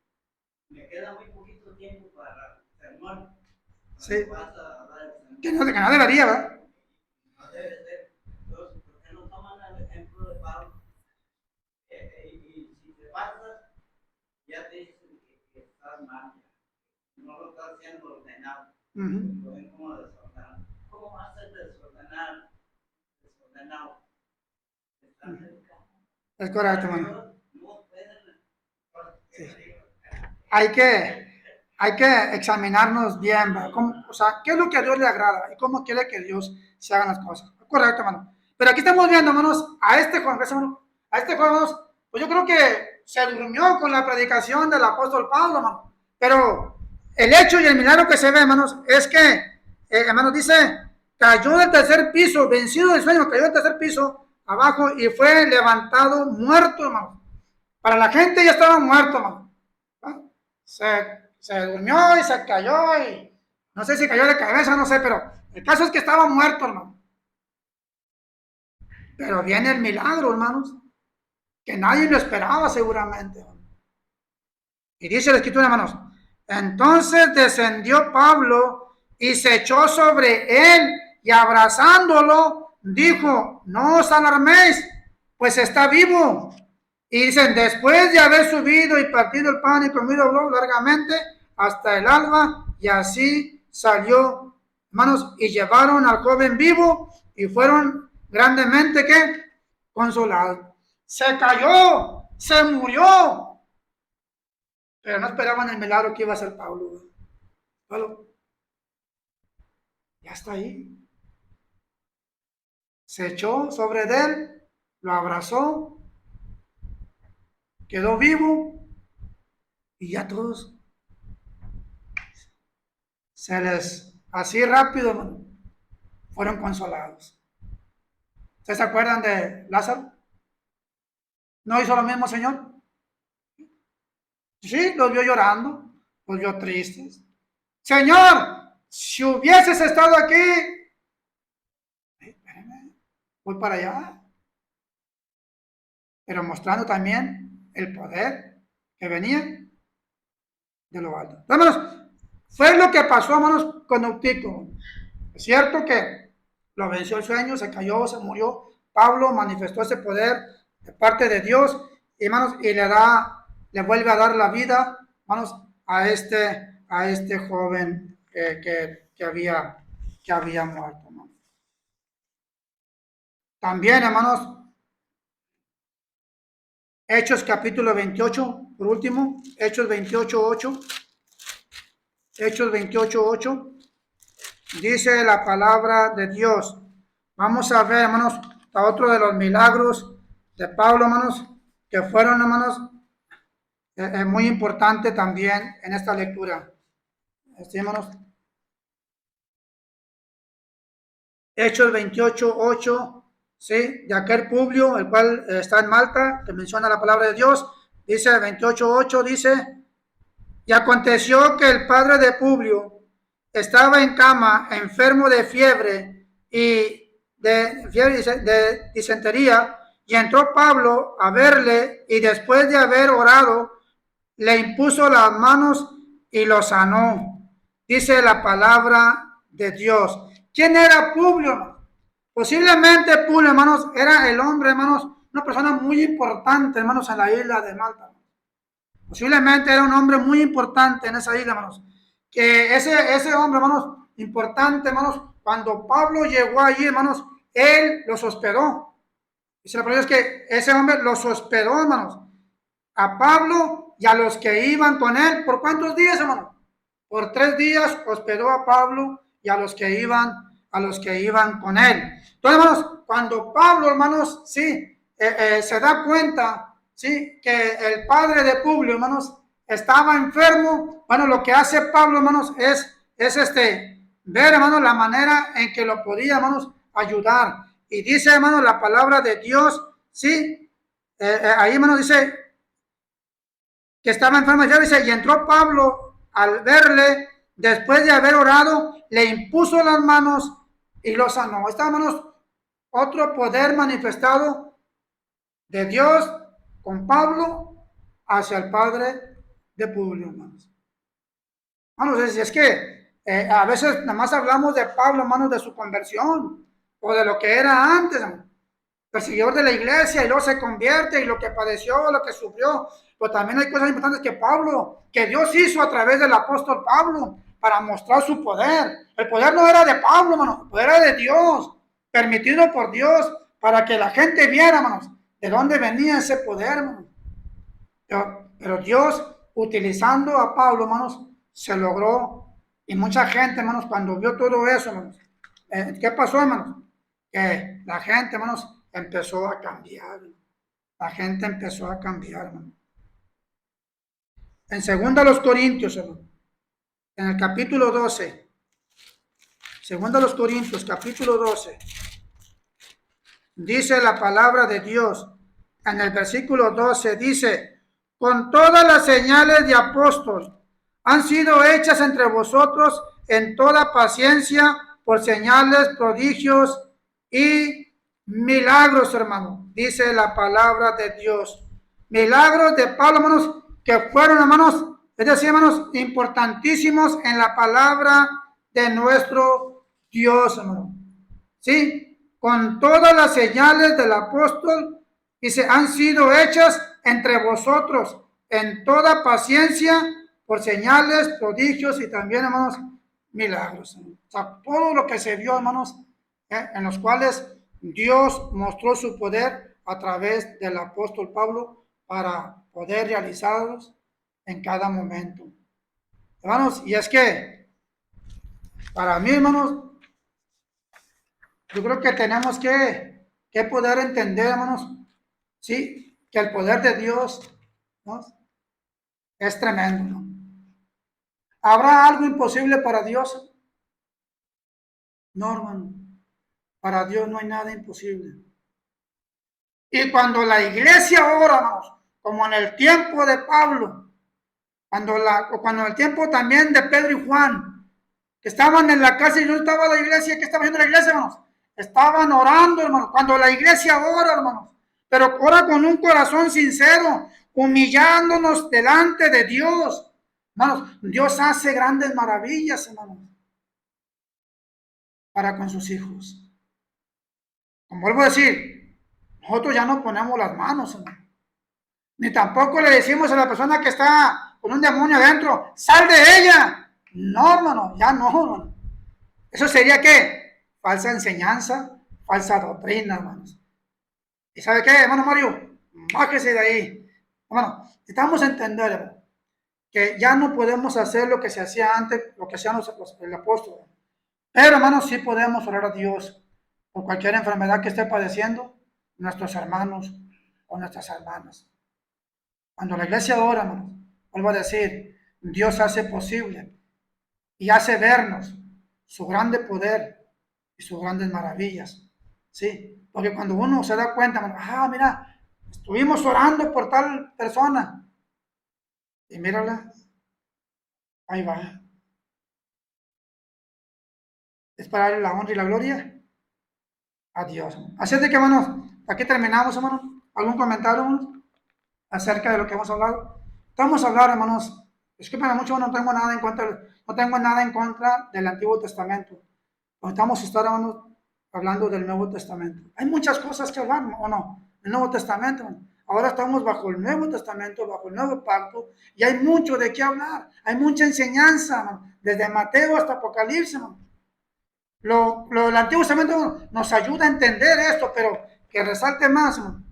me queda muy poquito tiempo para el sermón. Sí. Vas a dar el sermón. Que no debería, ¿verdad? No debe ser. Entonces, ¿por qué no toman el ejemplo de Pablo? Y si te pasas, ya te dicen que estás mal. No lo estás haciendo ordenado. Lo ven como desordenado. ¿Cómo vas a ser desordenado? Es correcto, hermano. No pueden. Sí. Hay que examinarnos bien, ¿verdad? O sea, ¿qué es lo que a Dios le agrada? ¿Y cómo quiere que Dios se hagan las cosas? Correcto, hermano. Pero aquí estamos viendo, hermanos, a este joven, hermanos, pues yo creo que se durmió con la predicación del apóstol Pablo, hermano. Pero el hecho y el milagro que se ve, hermanos, es que, hermanos, dice, cayó del tercer piso, vencido del sueño, cayó del tercer piso abajo y fue levantado muerto, hermano. Para la gente ya estaba muerto, hermano. ¿No? Se durmió y se cayó y no sé si cayó de cabeza, no sé, pero el caso es que estaba muerto, hermano. Pero viene el milagro, hermanos, que nadie lo esperaba seguramente, hermano. Y dice la escritura, hermanos, entonces descendió Pablo y se echó sobre él y abrazándolo dijo, no os alarméis, pues está vivo. Y dicen, después de haber subido y partido el pan y comido largamente hasta el alba, y así salió, hermanos, y llevaron al joven vivo y fueron grandemente, ¿qué? Consolados. Se cayó, se murió, pero no esperaban el milagro que iba a hacer Pablo. Pablo, ya está ahí. Se echó sobre él, lo abrazó, quedó vivo y ya todos se les, así rápido, fueron consolados. ¿Ustedes se acuerdan de Lázaro? ¿No hizo lo mismo, Señor? Sí, los vio llorando, los vio tristes. Señor, si hubieses estado aquí, espérame, voy para allá. Pero mostrando también el poder que venía de lo alto. Hermanos, fue lo que pasó, hermanos, con Eutico. Es cierto que lo venció el sueño, se cayó, se murió. Pablo manifestó ese poder de parte de Dios, hermanos, y le vuelve a dar la vida, hermanos, a este joven que había muerto, hermanos. También, hermanos, Hechos capítulo 28, por último, Hechos 28:8. Hechos 28:8. Dice la palabra de Dios. Vamos a ver, hermanos, a otro de los milagros de Pablo, hermanos, que fueron, hermanos, muy importante también en esta lectura. ¿Sí, hermanos? Hechos 28:8. ¿Sí? De aquel Publio, el cual está en Malta, que menciona la palabra de Dios, dice 28:8, dice, y aconteció que el padre de Publio estaba en cama, enfermo de fiebre y de disentería, y entró Pablo a verle, y después de haber orado, le impuso las manos y lo sanó. Dice la palabra de Dios. ¿Quién era Publio, hermanos? Posiblemente Publio, hermanos, era el hombre, hermanos, una persona muy importante, hermanos, en la isla de Malta. Posiblemente era un hombre muy importante en esa isla, hermanos. Que ese hombre, hermanos, importante, hermanos, cuando Pablo llegó allí, hermanos, él los hospedó. Dice la palabra es que ese hombre los hospedó, hermanos, a Pablo y a los que iban con él. ¿Por cuántos días, hermanos? Por 3 días hospedó a Pablo y a los que iban con él. Entonces, hermanos, cuando Pablo, hermanos, sí, se da cuenta, sí, que el padre de Publio, hermanos, estaba enfermo, bueno, lo que hace Pablo, hermanos, es ver, hermanos, la manera en que lo podía, hermanos, ayudar. Y dice, hermanos, la palabra de Dios, sí, ahí, hermanos, dice que estaba enfermo, ya dice, y entró Pablo al verle, después de haber orado, le impuso las manos y lo sanó. Está, hermanos, otro poder manifestado de Dios con Pablo hacia el padre de Publio, hermanos. Hermanos, es que a veces nada más hablamos de Pablo, hermanos, de su conversión o de lo que era antes, hermanos, perseguidor de la iglesia, y luego se convierte, y lo que padeció, lo que sufrió. Pero también hay cosas importantes que Dios hizo a través del apóstol Pablo para mostrar su poder. El poder no era de Pablo, hermanos, el poder era de Dios, permitido por Dios para que la gente viera, hermanos, de dónde venía ese poder, hermanos. Pero Dios, utilizando a Pablo, hermanos, se logró. Y mucha gente, hermanos, cuando vio todo eso, hermanos, ¿qué pasó, hermanos? Que la gente, hermanos, empezó a cambiar. La gente empezó a cambiar, hermano. En 2 Corintios, hermano, en el capítulo 12, 2 Corintios, capítulo 12, dice la palabra de Dios, en el versículo 12, dice, con todas las señales de apóstol han sido hechas entre vosotros en toda paciencia por señales, prodigios y milagros, hermano, dice la palabra de Dios. Milagros de Pablo, hermanos, que fueron, hermanos, es decir, hermanos, importantísimos en la palabra de nuestro Dios, hermano. Sí, con todas las señales del apóstol, dice, han sido hechas entre vosotros en toda paciencia por señales, prodigios y también, hermanos, milagros. O sea, todo lo que se vio, hermanos, en los cuales Dios mostró su poder a través del apóstol Pablo para poder realizarlos en cada momento. Hermanos, y es que para mí, hermanos, yo creo que tenemos que poder entender, hermanos, sí, que el poder de Dios, ¿no?, es tremendo, ¿no? ¿Habrá algo imposible para Dios? No, hermano. Para Dios no hay nada imposible. Y cuando la iglesia ora, hermanos, como en el tiempo de Pablo, cuando en el tiempo también de Pedro y Juan, que estaban en la casa y no estaba la iglesia, ¿qué estaba haciendo la iglesia, hermanos? Estaban orando, hermanos. Cuando la iglesia ora, hermanos, pero ora con un corazón sincero, humillándonos delante de Dios. Hermanos, Dios hace grandes maravillas, hermanos, para con sus hijos. Como vuelvo a decir, nosotros ya no ponemos las manos, hermano. Ni tampoco le decimos a la persona que está con un demonio adentro, ¡sal de ella! No, hermano, ya no, hermano. ¿Eso sería qué? Falsa enseñanza, falsa doctrina, hermanos. ¿Y sabe qué, hermano Mario? Bájese de ahí. Hermano, necesitamos entender, hermano, que ya no podemos hacer lo que se hacía antes, lo que hacían el apóstol. Pero, hermanos, sí podemos orar a Dios por cualquier enfermedad que esté padeciendo nuestros hermanos o nuestras hermanas. Cuando la iglesia ora, hermanos, vuelvo a decir, Dios hace posible y hace vernos su grande poder y sus grandes maravillas. Sí, porque cuando uno se da cuenta, hermano, mira, estuvimos orando por tal persona y mírala, ahí va. Es para darle la honra y la gloria a Dios. Así es de que, hermanos, aquí terminamos, hermanos. ¿Algún comentario, hermanos, acerca de lo que hemos hablado? Vamos a hablar, hermanos, Discúlpenme mucho, no tengo nada en contra del Antiguo Testamento. Estamos hablando del Nuevo Testamento. Hay muchas cosas que hablar, ¿o no? El Nuevo Testamento. Ahora estamos bajo el Nuevo Testamento, bajo el Nuevo Pacto, y hay mucho de qué hablar. Hay mucha enseñanza, desde Mateo hasta Apocalipsis. El Antiguo Testamento nos ayuda a entender esto, pero que resalte más, hermano.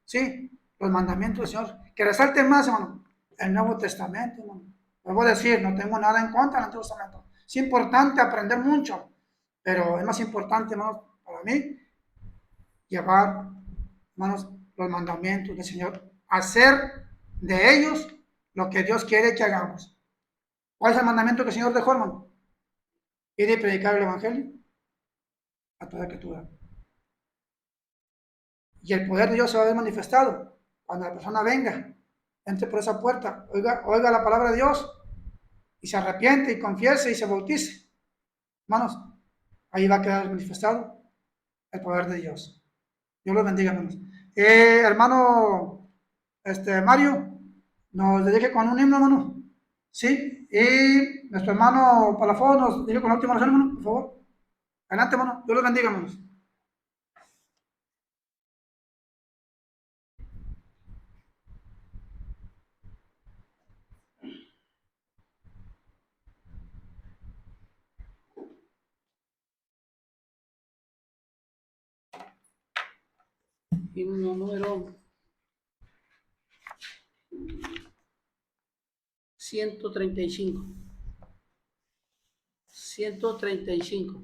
Sí, los mandamientos del Señor. Que resalte más, hermano, el Nuevo Testamento, hermano. Vuelvo a decir, no tengo nada en contra del Antiguo Testamento. Es importante aprender mucho, pero es más importante, hermano, para mí, llevar, hermanos, los mandamientos del Señor. Hacer de ellos lo que Dios quiere que hagamos. ¿Cuál es el mandamiento que el Señor dejó, hermano? Ir y predicar el Evangelio a toda criatura. Y el poder de Dios se va a ver manifestado cuando la persona venga, entre por esa puerta, oiga la palabra de Dios y se arrepiente y confiese y se bautice. Hermanos, ahí va a quedar manifestado el poder de Dios. Dios los bendiga, hermanos. Hermano Mario, nos dirige con un himno, hermano. Sí, y nuestro hermano Palafox nos dirige con la última oración, hermano, por favor. Adelante, hermano. Dios los bendiga, hermanos. Himno número 135. 135.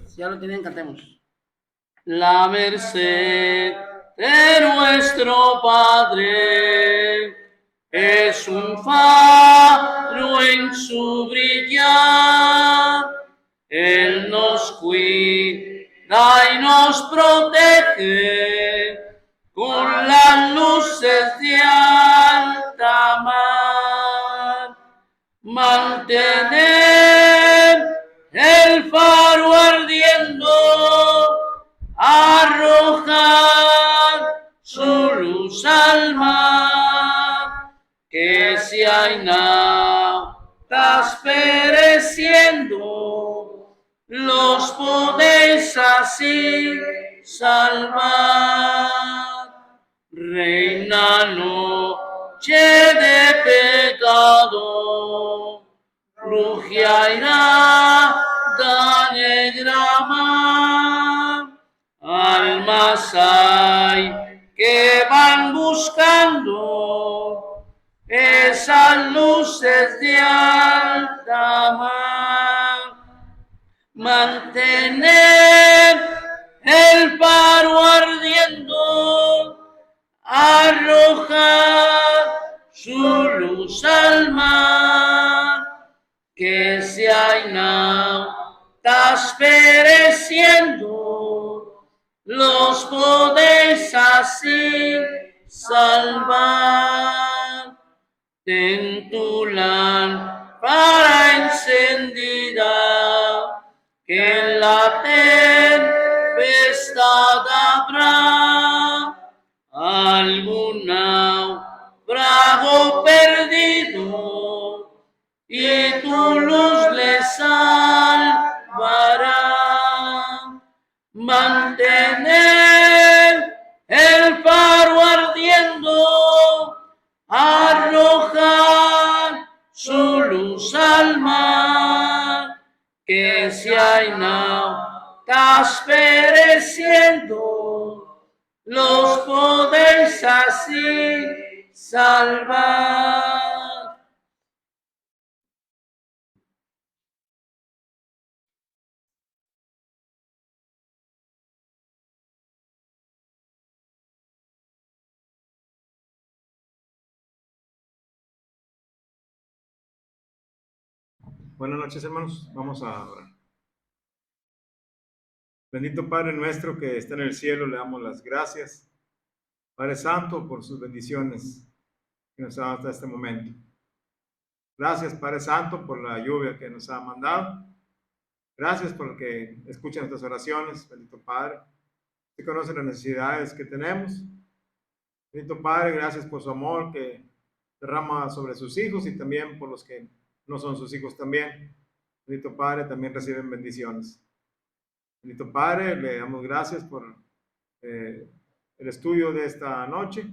Si ya lo tienen, cantemos. La merced de nuestro Padre es un faro en su brillar. Él nos cuida y nos protege con las luces de alta mar. Mantener el faro ardiendo, arrojar su luz al mar, que si hay naufragios pereciendo, los podéis así salvar. Reina noche de pecado, rugia irada negra mar, almas hay que van buscando esas luces de alta mar. Mantener el faro ardiendo, arrojar su luz al mar, que si hay naufragios pereciendo, los podéis así salvar. Ten tu lámpara encendida, que en la tempestad habrá algún naufragio perdido y tu luz le salvará. Mantener el faro ardiendo, arrojar su luz al mar, que si hay naufragios pereciendo, los podéis así salvar. Buenas noches, hermanos. Vamos a orar. Bendito Padre nuestro que está en el cielo, le damos las gracias. Padre Santo, por sus bendiciones que nos ha dado hasta este momento. Gracias, Padre Santo, por la lluvia que nos ha mandado. Gracias por que escucha nuestras oraciones, bendito Padre. Usted conoce las necesidades que tenemos. Bendito Padre, gracias por su amor que derrama sobre sus hijos y también por los que no son sus hijos también. Bendito Padre, también reciben bendiciones. Bendito Padre, le damos gracias por el estudio de esta noche.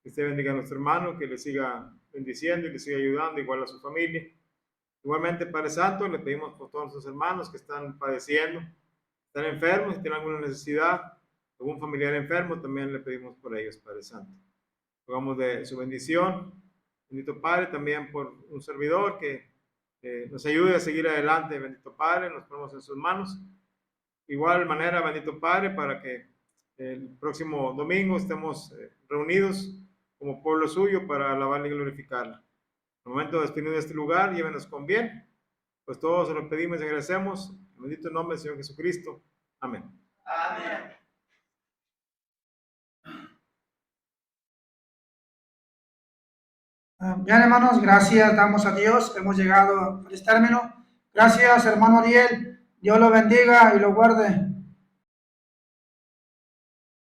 Que usted bendiga a nuestro hermano, que le siga bendiciendo y le siga ayudando, igual a su familia. Igualmente, Padre Santo, le pedimos por todos nuestros hermanos que están padeciendo, están enfermos, si tienen alguna necesidad, algún familiar enfermo, también le pedimos por ellos, Padre Santo. Rogamos de su bendición. Bendito Padre, también por un servidor que nos ayude a seguir adelante. Bendito Padre, nos ponemos en sus manos. Igual manera, bendito Padre, para que el próximo domingo estemos reunidos como pueblo suyo para alabarle y glorificarle. En el momento de despedir de este lugar, llévenos con bien. Pues todos se lo pedimos y agradecemos. En el bendito nombre del Señor Jesucristo. Amén. Amén. Bien, hermanos, gracias damos a Dios. Hemos llegado al término. Gracias, hermano Ariel. Dios lo bendiga y lo guarde.